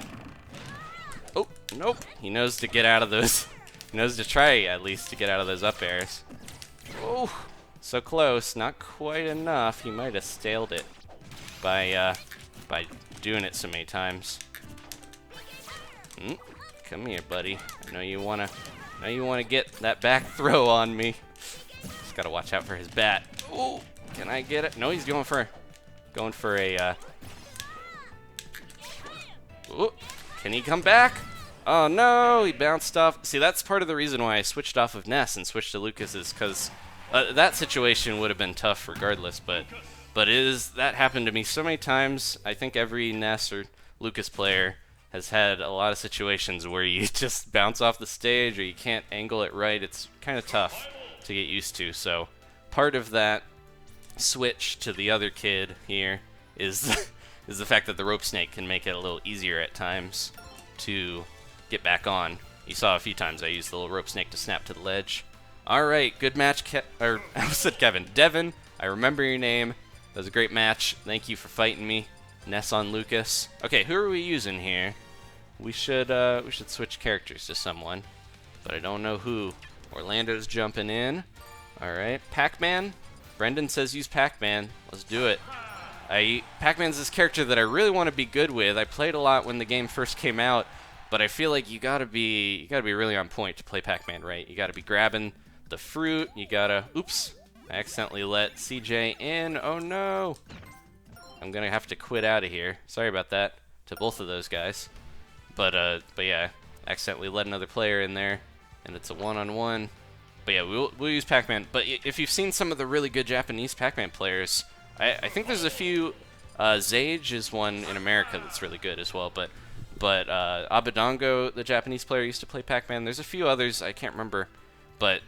Speaker 1: Oh, nope. He knows to get out of those. He knows to try at least to get out of those up airs. Oh, so close. Not quite enough. He might have staled it by doing it so many times. Come here, buddy. I know you wanna get that back throw on me. Just gotta watch out for his bat. Oh, can I get it? No, he's going for a. Ooh, can he come back? Oh no, he bounced off. See, that's part of the reason why I switched off of Ness and switched to Lucas is because that situation would have been tough regardless. But that happened to me so many times. I think every Ness or Lucas player has had a lot of situations where you just bounce off the stage or you can't angle it right. It's kind of tough to get used to. So part of that switch to the other kid here is is the fact that the rope snake can make it a little easier at times to get back on. You saw a few times I used the little rope snake to snap to the ledge. All right, good match, I said Kevin. Devin, I remember your name. That was a great match. Thank you for fighting me. Ness on Lucas. Okay, who are we using here? We should switch characters to someone, but I don't know who. Orlando's jumping in. All right, Pac-Man. Brendan says use Pac-Man. Let's do it. Pac-Man's this character that I really want to be good with. I played a lot when the game first came out, but I feel like you gotta be really on point to play Pac-Man right. You gotta be grabbing the fruit. You gotta. Oops! I accidentally let CJ in. Oh no! I'm gonna have to quit out of here. Sorry about that to both of those guys. But yeah, accidentally let another player in there, and it's a one-on-one. But yeah, we'll use Pac-Man. But if you've seen some of the really good Japanese Pac-Man players, I think there's a few. Zage is one in America that's really good as well. But Abadongo, the Japanese player, used to play Pac-Man. There's a few others I can't remember. But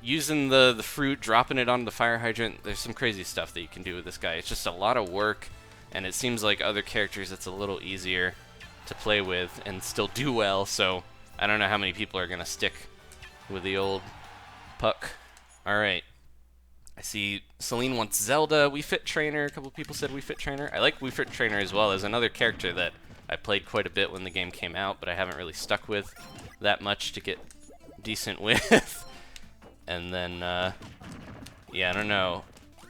Speaker 1: using the fruit, dropping it onto the fire hydrant, there's some crazy stuff that you can do with this guy. It's just a lot of work, and it seems like other characters it's a little easier to play with and still do well. So I don't know how many people are gonna stick with the old Puck. All right. I see Celine wants Zelda, Wii Fit Trainer. A couple of people said Wii Fit Trainer. I like Wii Fit Trainer as well. There's another character that I played quite a bit when the game came out, but I haven't really stuck with that much to get decent with. And then Yeah, I don't know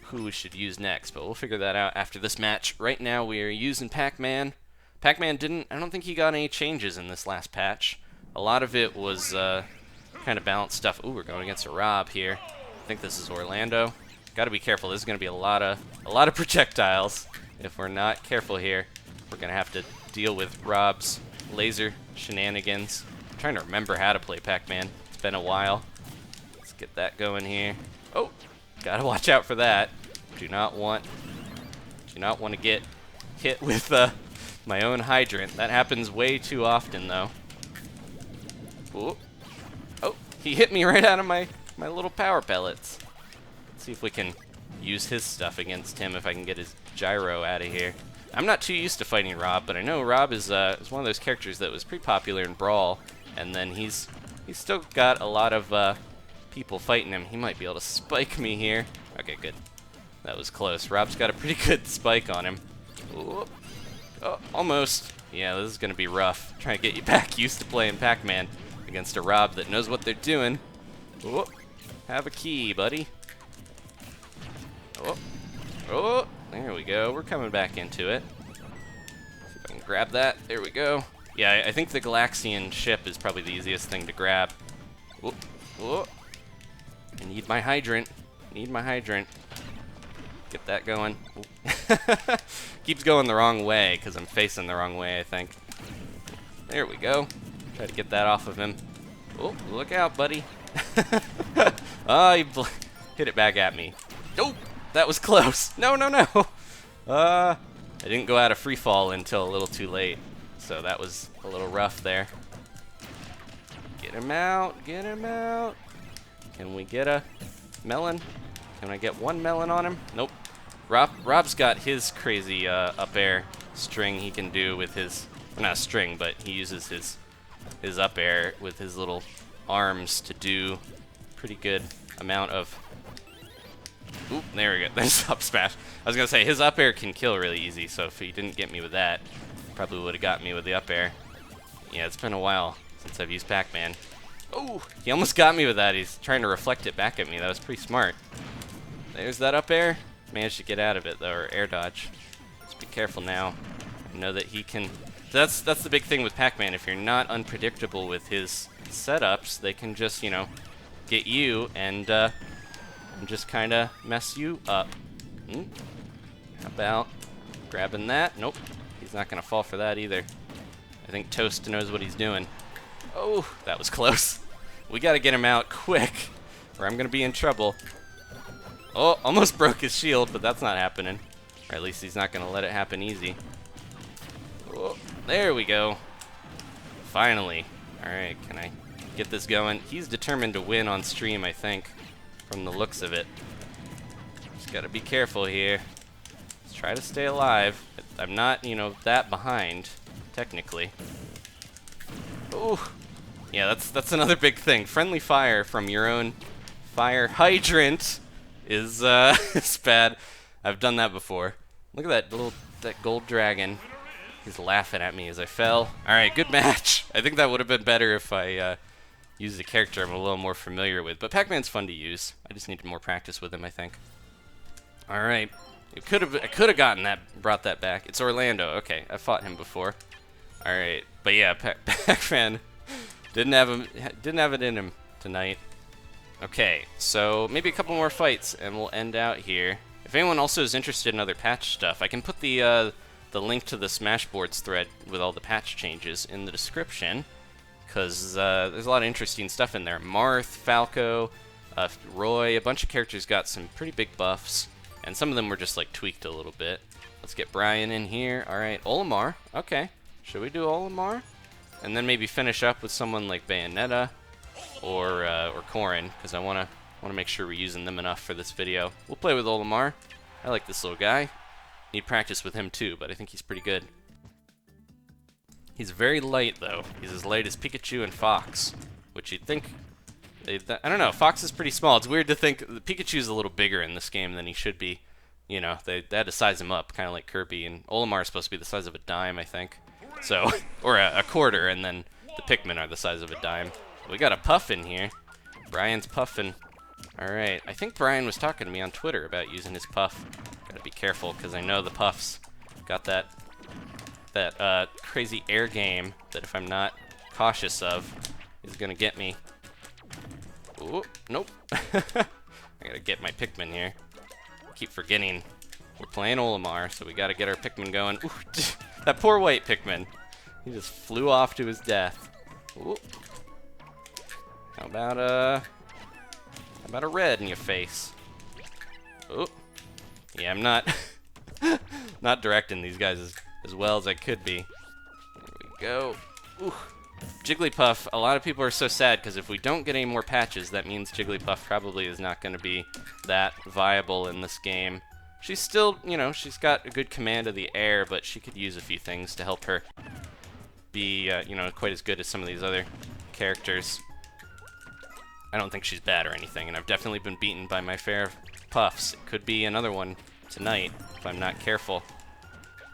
Speaker 1: who we should use next, but we'll figure that out after this match. Right now we are using Pac-Man. Pac-Man I don't think he got any changes in this last patch. A lot of it was kind of balanced stuff. Ooh, we're going against a Rob here. I think this is Orlando. Got to be careful. This is going to be a lot of projectiles. If we're not careful here, we're going to have to deal with Rob's laser shenanigans. I'm trying to remember how to play Pac-Man. It's been a while. Let's get that going here. Oh, gotta watch out for that. Do not want to get hit with my own hydrant. That happens way too often, though. Ooh. Oh, he hit me right out of my little power pellets. Let's see if we can use his stuff against him, if I can get his gyro out of here. I'm not too used to fighting Rob, but I know Rob is one of those characters that was pretty popular in Brawl, and then he's still got a lot of people fighting him. He might be able to spike me here. Okay, good. That was close. Rob's got a pretty good spike on him. Ooh. Oh, almost. Yeah, this is going to be rough. Trying to get you back used to playing Pac-Man against a Rob that knows what they're doing. Ooh. Have a key, buddy. Oh. Oh, there we go. We're coming back into it. See if I can grab that. There we go. Yeah, I think the Galaxian ship is probably the easiest thing to grab. Oh. Oh. I need my hydrant. Need my hydrant. Get that going. Keeps going the wrong way because I'm facing the wrong way, I think. There we go. Try to get that off of him. Oh, look out, buddy. Oh, he hit it back at me. Oh, that was close. No, no, no. I didn't go out of free fall until a little too late, so that was a little rough there. Get him out. Get him out. Can we get a melon? Can I get one melon on him? Nope. Rob's got his crazy up air string he can do with his, well, not a string, but he uses his up air with his little arms to do pretty good amount of. Oop, there we go. There's up smash. I was gonna say his up air can kill really easy, so if he didn't get me with that, probably would have got me with the up air. Yeah, it's been a while since I've used Pac-Man. Oh, he almost got me with that. He's trying to reflect it back at me. That was pretty smart. There's that up air. Managed to get out of it though, or air dodge. Just be careful now. I know that he can. That's the big thing with Pac-Man. If you're not unpredictable with his setups, they can just, you know, get you and just kind of mess you up. How about grabbing that? Nope. He's not gonna fall for that either. I think Toast knows what he's doing. Oh, that was close. We gotta get him out quick, or I'm gonna be in trouble. Oh, almost broke his shield, but that's not happening. Or at least he's not gonna let it happen easy. Oh, there we go. Finally. Alright, can I get this going? He's determined to win on stream, I think, from the looks of it. Just gotta be careful here. Let's try to stay alive. I'm not, you know, that behind, technically. Oh, yeah, that's another big thing. Friendly fire from your own fire hydrant is is bad. I've done that before. Look at that gold dragon. He's laughing at me as I fell. All right, good match. I think that would have been better if I used a character I'm a little more familiar with. But Pac-Man's fun to use. I just needed more practice with him, I think. All right, I could have gotten that, brought that back. It's Orlando. Okay, I fought him before. All right, but yeah, Pac-Man didn't have it in him tonight. Okay, so maybe a couple more fights and we'll end out here. If anyone also is interested in other patch stuff, I can put the link to the Smashboards thread with all the patch changes in the description, because there's a lot of interesting stuff in there. Marth, Falco, Roy, a bunch of characters got some pretty big buffs, and some of them were just like tweaked a little bit. Let's get Brian in here. All right, Olimar. Okay, should we do Olimar? And then maybe finish up with someone like Bayonetta or Corrin, because I want to make sure we're using them enough for this video. We'll play with Olimar. I like this little guy. Need practice with him too, but I think he's pretty good. He's very light though. He's as light as Pikachu and Fox, which you'd think. I don't know. Fox is pretty small. It's weird to think Pikachu's a little bigger in this game than he should be. You know, they had to size him up, kind of like Kirby, and Olimar is supposed to be the size of a dime, I think. So, or a quarter, and then the Pikmin are the size of a dime. We got a Puff in here. Brian's puffing. Alright, I think Brian was talking to me on Twitter about using his puff. Gotta be careful, because I know the puffs got that crazy air game that if I'm not cautious of is gonna get me. Ooh, nope. I gotta get my Pikmin here. Keep forgetting we're playing Olimar, so we gotta get our Pikmin going. Ooh, that poor white Pikmin. He just flew off to his death. Ooh. How about a red in your face? Oh, yeah, I'm not not directing these guys as well as I could be. There we go. Ooh. Jigglypuff, a lot of people are so sad because if we don't get any more patches, that means Jigglypuff probably is not going to be that viable in this game. She's still, you know, she's got a good command of the air, but she could use a few things to help her be, you know, quite as good as some of these other characters. I don't think she's bad or anything, and I've definitely been beaten by my fair puffs. It could be another one tonight if I'm not careful.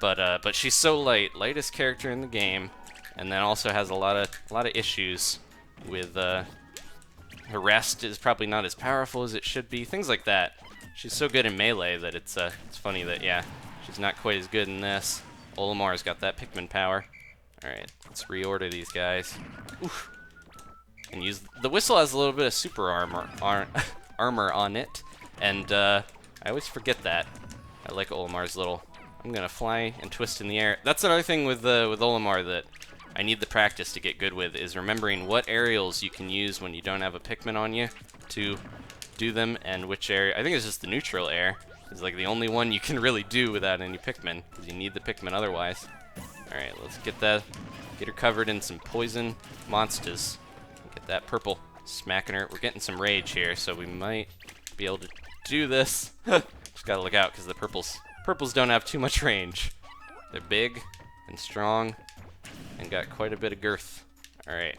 Speaker 1: But she's so lightest character in the game, and then also has a lot of issues with her rest is probably not as powerful as it should be. Things like that. She's so good in melee that it's funny that yeah, she's not quite as good in this. Olimar's got that Pikmin power. All right, let's reorder these guys. Oof. And use the whistle has a little bit of super armor on it, and I always forget that. I like Olimar's little. I'm gonna fly and twist in the air. That's another thing with Olimar that I need the practice to get good with, is remembering what aerials you can use when you don't have a Pikmin on you to do them, and which area. I think it's just the neutral air is like the only one you can really do without any Pikmin, because you need the Pikmin otherwise. All right, let's get her covered in some poison monsters. Get that purple smacking her. We're getting some rage here, so we might be able to do this. Just gotta look out because the purples don't have too much range. They're big and strong and got quite a bit of girth. All right.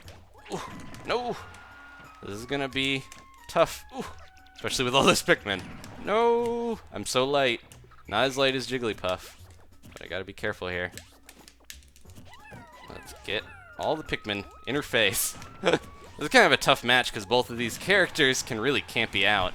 Speaker 1: Ooh, no, this is gonna be tough. Ooh, especially with all this Pikmin. No, I'm so light. Not as light as Jigglypuff, but I gotta be careful here. Let's get all the Pikmin in her face. This is kind of a tough match because both of these characters can really campy out.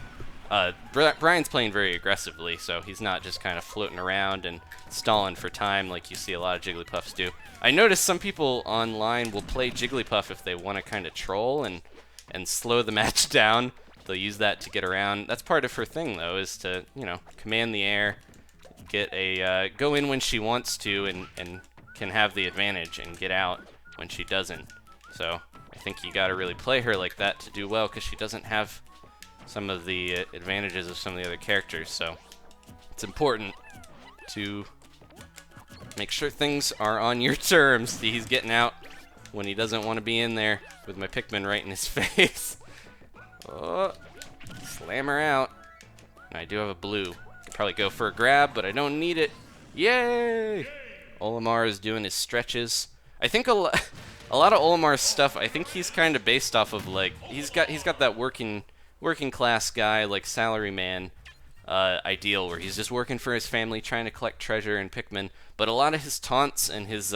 Speaker 1: Brian's playing very aggressively, so he's not just kind of floating around and stalling for time like you see a lot of Jigglypuffs do. I noticed some people online will play Jigglypuff if they want to kind of troll and slow the match down. They'll use that to get around. That's part of her thing, though, is to, you know, command the air, get a go in when she wants to, and can have the advantage and get out when she doesn't. So I think you got to really play her like that to do well, because she doesn't have some of the advantages of some of the other characters. So it's important to make sure things are on your terms. See, he's getting out when he doesn't want to be in there with my Pikmin right in his face. Oh, slam her out. And I do have a blue. Could probably go for a grab, but I don't need it. Yay! Olimar is doing his stretches. I think a lot of Olimar's stuff, I think he's kind of based off of, like, he's got that working class guy, like salaryman ideal, where he's just working for his family, trying to collect treasure and Pikmin. But a lot of his taunts and his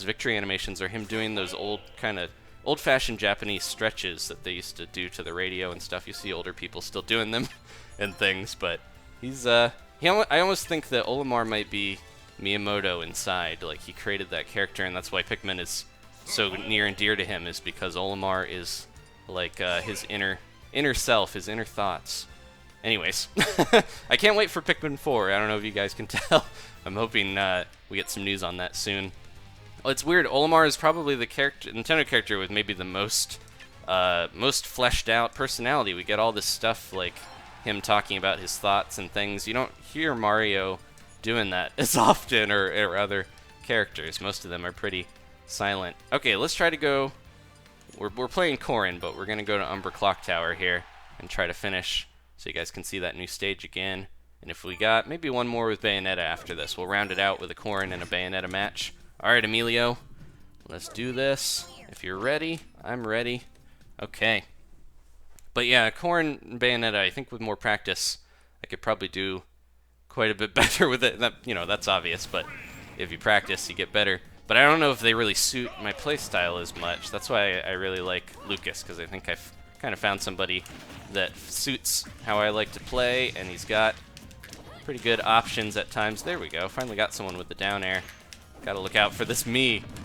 Speaker 1: victory animations are him doing those old-fashioned Japanese stretches that they used to do to the radio and stuff. You see older people still doing them and things, but he's I almost think that Olimar might be Miyamoto inside. Like, he created that character, and that's why Pikmin is so near and dear to him, is because Olimar is like his inner self, his inner thoughts. Anyways, I can't wait for Pikmin 4. I don't know if you guys can tell. I'm hoping we get some news on that soon. Well, it's weird. Olimar is probably the Nintendo character with maybe the most fleshed out personality. We get all this stuff like him talking about his thoughts and things. You don't hear Mario doing that as often, or other characters. Most of them are pretty silent. Okay, let's try to go. We're playing Corrin, but we're gonna go to Umber Clock Tower here and try to finish, so you guys can see that new stage again. And if we got maybe one more with Bayonetta after this, we'll round it out with a Corrin and a Bayonetta match. Alright, Emilio, let's do this. If you're ready, I'm ready. Okay. But yeah, Corrin and Bayonetta, I think with more practice, I could probably do quite a bit better with it. That, you know, that's obvious, but if you practice, you get better. But I don't know if they really suit my playstyle as much. That's why I really like Lucas, because I think I've kind of found somebody that suits how I like to play, and he's got pretty good options at times. There we go. Finally got someone with the down air. Gotta look out for this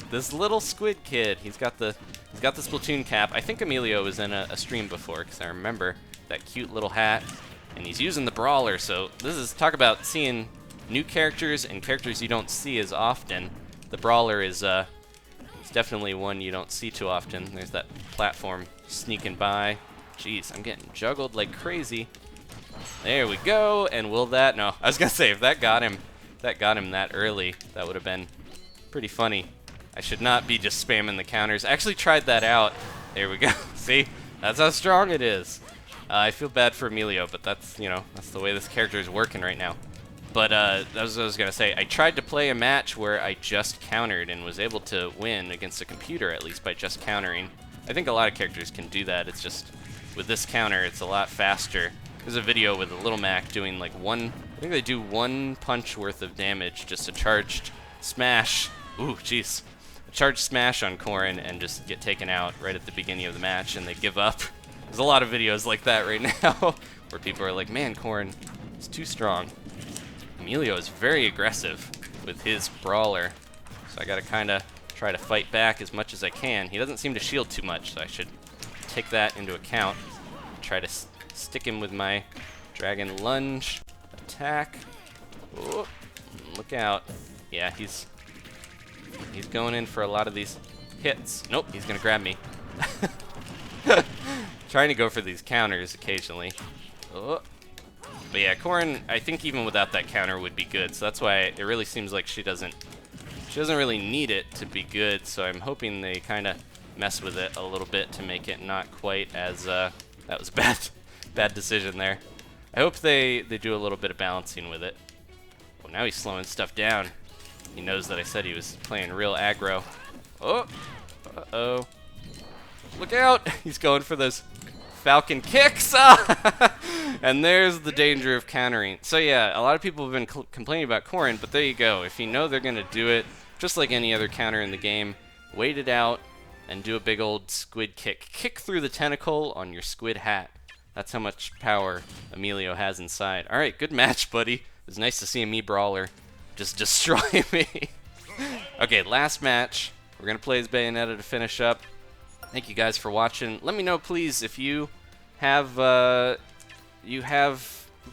Speaker 1: this little squid kid. He's got the Splatoon cap. I think Emilio was in a stream before, because I remember that cute little hat. And he's using the brawler, so this is, talk about seeing new characters and characters you don't see as often. The brawler is it's definitely one you don't see too often. There's that platform sneaking by. Jeez, I'm getting juggled like crazy. There we go, and will that? No, I was gonna say, if that got him that early, that would have been pretty funny. I should not be just spamming the counters. I actually tried that out. There we go. See? That's how strong it is. I feel bad for Emilio, but that's, you know, that's the way this character is working right now. But that was what I was going to say. I tried to play a match where I just countered and was able to win against a computer, at least by just countering. I think a lot of characters can do that. It's just, with this counter, it's a lot faster. There's a video with a Little Mac doing like I think they do 1 punch worth of damage, just a charged smash. Ooh, jeez. A charged smash on Corrin and just get taken out right at the beginning of the match, and they give up. There's a lot of videos like that right now where people are like, man, Corrin is too strong. Emilio is very aggressive with his brawler, so I gotta kind of try to fight back as much as I can. He doesn't seem to shield too much, so I should take that into account. Try to stick him with my dragon lunge attack. Oh, look out. Yeah, he's going in for a lot of these hits. Nope, he's gonna grab me. Trying to go for these counters occasionally. Oh. But yeah, Corrin, I think even without that counter would be good, so that's why it really seems like she doesn't really need it to be good, so I'm hoping they kind of mess with it a little bit to make it not quite as, that was a bad decision there. I hope they do a little bit of balancing with it. Well, now he's slowing stuff down. He knows that I said he was playing real aggro. Oh, uh-oh. Look out! He's going for those Falcon kicks! And there's the danger of countering. So yeah, a lot of people have been complaining about Corrin, but there you go. If you know they're going to do it, just like any other counter in the game, wait it out and do a big old squid kick. Kick through the tentacle on your squid hat. That's how much power Emilio has inside. Alright, good match, buddy. It was nice to see a me brawler just destroy me. Okay, last match. We're going to play as Bayonetta to finish up. Thank you guys for watching. Let me know, please, if you have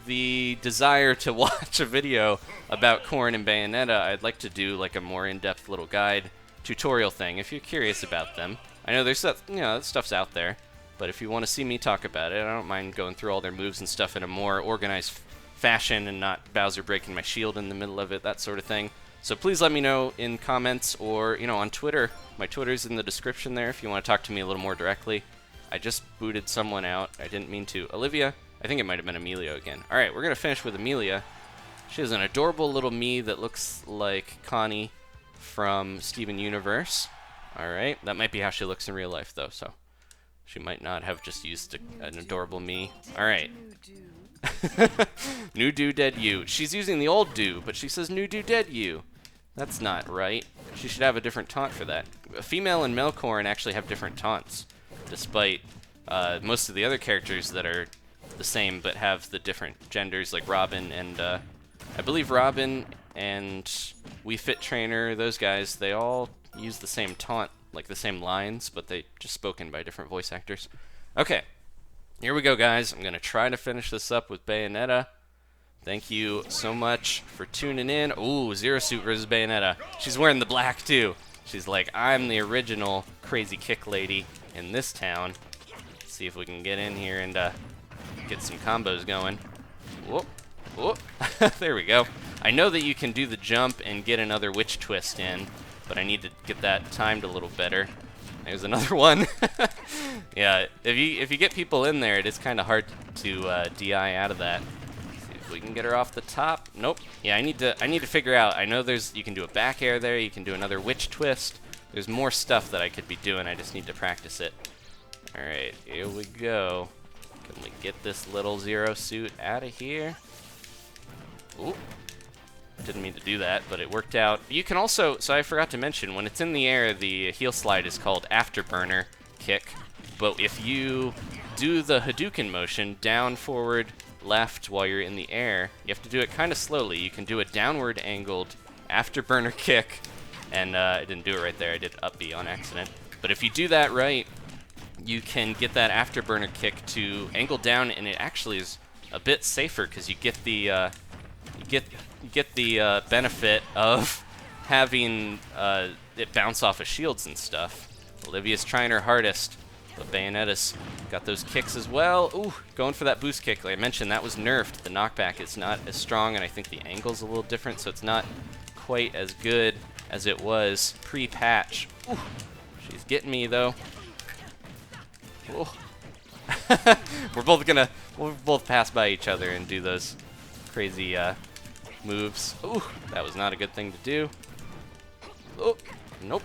Speaker 1: the desire to watch a video about Corrin and Bayonetta. I'd like to do like a more in-depth little guide tutorial thing if you're curious about them. I know there's stuff, you know, that stuff's out there, but if you want to see me talk about it, I don't mind going through all their moves and stuff in a more organized fashion and not Bowser breaking my shield in the middle of it, that sort of thing. So please let me know in comments or, you know, on Twitter. My Twitter's in the description there if you want to talk to me a little more directly. I just booted someone out. I didn't mean to. Olivia? I think it might have been Emilio again. Alright, we're going to finish with Amelia. She has an adorable little me that looks like Connie from Steven Universe. Alright, that might be how she looks in real life, though, so she might not have just used an adorable me. Alright. New do, dead you. She's using the old do, but she says new do, dead you. That's not right. She should have a different taunt for that. Female and male Corrin actually have different taunts, despite most of the other characters that are the same but have the different genders, like Robin and I believe Robin and Wii Fit Trainer, those guys, they all use the same taunt, like the same lines, but they just spoken by different voice actors. Okay, here we go, guys. I'm going to try to finish this up with Bayonetta. Thank you so much for tuning in. Ooh, Zero Suit versus Bayonetta. She's wearing the black, too. She's like, I'm the original crazy kick lady in this town. Let's see if we can get in here and get some combos going. Whoop, whoop. There we go. I know that you can do the jump and get another witch twist in, but I need to get that timed a little better. There's another one. Yeah, if you get people in there, it is kind of hard to DI out of that. We can get her off the top. Nope. Yeah, I need to figure out. I know you can do a back air there. You can do another witch twist. There's more stuff that I could be doing. I just need to practice it. All right, here we go. Can we get this little Zero Suit out of here? Ooh. Didn't mean to do that, but it worked out. You can also, so I forgot to mention, when it's in the air, the heel slide is called Afterburner kick. But if you do the Hadouken motion, down, forward, left, while you're in the air. You have to do it kind of slowly. You can do a downward angled afterburner kick, and I didn't do it right there. I did up B on accident. But if you do that right, you can get that afterburner kick to angle down, and it actually is a bit safer because you get the benefit of having it bounce off of shields and stuff. Olivia's trying her hardest, but Bayonetta's got those kicks as well. Ooh, going for that boost kick. Like I mentioned, that was nerfed. The knockback is not as strong, and I think the angle's a little different, so it's not quite as good as it was pre-patch. Ooh, she's getting me though. Ooh. We'll both pass by each other and do those crazy moves. Ooh, that was not a good thing to do. Oh, nope.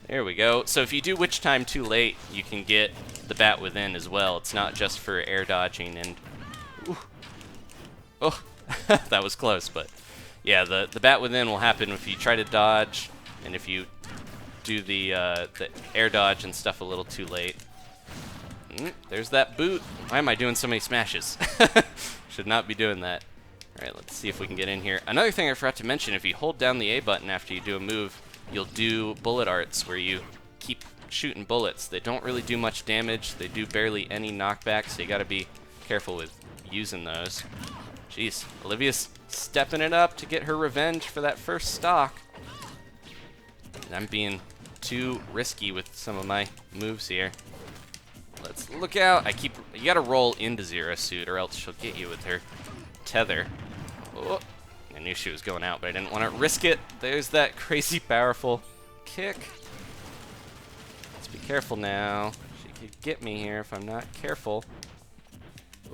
Speaker 1: There we go. So if you do Witch Time too late, you can get the bat within as well. It's not just for air dodging and... Ooh. Oh, that was close, but... Yeah, the bat within will happen if you try to dodge, and if you do the air dodge and stuff a little too late. There's that boot. Why am I doing so many smashes? Should not be doing that. Alright, let's see if we can get in here. Another thing I forgot to mention, if you hold down the A button after you do a move, you'll do bullet arts where you keep shooting bullets. They don't really do much damage. They do barely any knockback, so you gotta be careful with using those. Jeez, Olivia's stepping it up to get her revenge for that first stock. And I'm being too risky with some of my moves here. Let's look out. You gotta roll into Zero Suit or else she'll get you with her tether. Oh, I knew she was going out, but I didn't want to risk it. There's that crazy powerful kick. Let's be careful now. She could get me here if I'm not careful.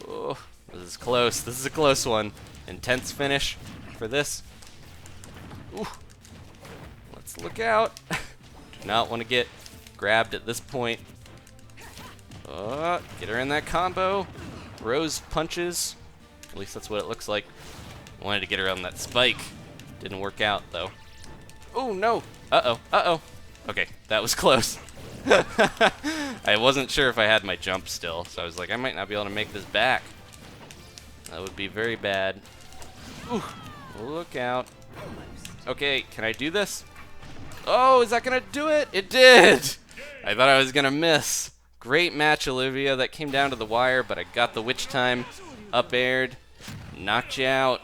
Speaker 1: Oh, this is close. This is a close one. Intense finish for this. Ooh. Let's look out. Do not want to get grabbed at this point. Get her in that combo. Rose punches. At least that's what it looks like. I wanted to get her on that spike. Didn't work out, though. Oh, no. Uh-oh. Uh-oh. Okay, that was close. I wasn't sure if I had my jump still, so I was like, I might not be able to make this back. That would be very bad. Ooh, look out. Okay, can I do this? Oh, is that going to do it? It did! I thought I was going to miss. Great match, Olivia. That came down to the wire, but I got the Witch Time up-aired. Knocked you out.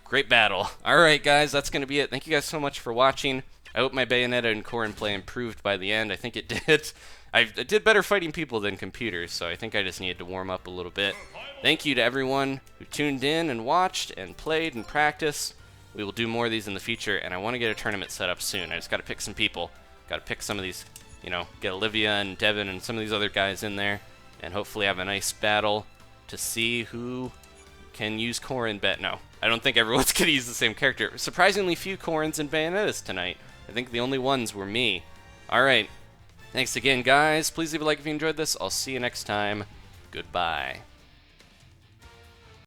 Speaker 1: Great battle. Alright, guys, that's going to be it. Thank you guys so much for watching. I hope my Bayonetta and Corrin play improved by the end. I think it did. I did better fighting people than computers, so I think I just needed to warm up a little bit. Thank you to everyone who tuned in and watched and played and practiced. We will do more of these in the future, and I want to get a tournament set up soon. I just got to pick some people. Got to pick some of these, you know, get Olivia and Devin and some of these other guys in there, and hopefully have a nice battle to see who can use Corrin. No, I don't think everyone's going to use the same character. Surprisingly few Corrins and Bayonettas tonight. I think the only ones were me. Alright, thanks again, guys. Please leave a like if you enjoyed this. I'll see you next time. Goodbye.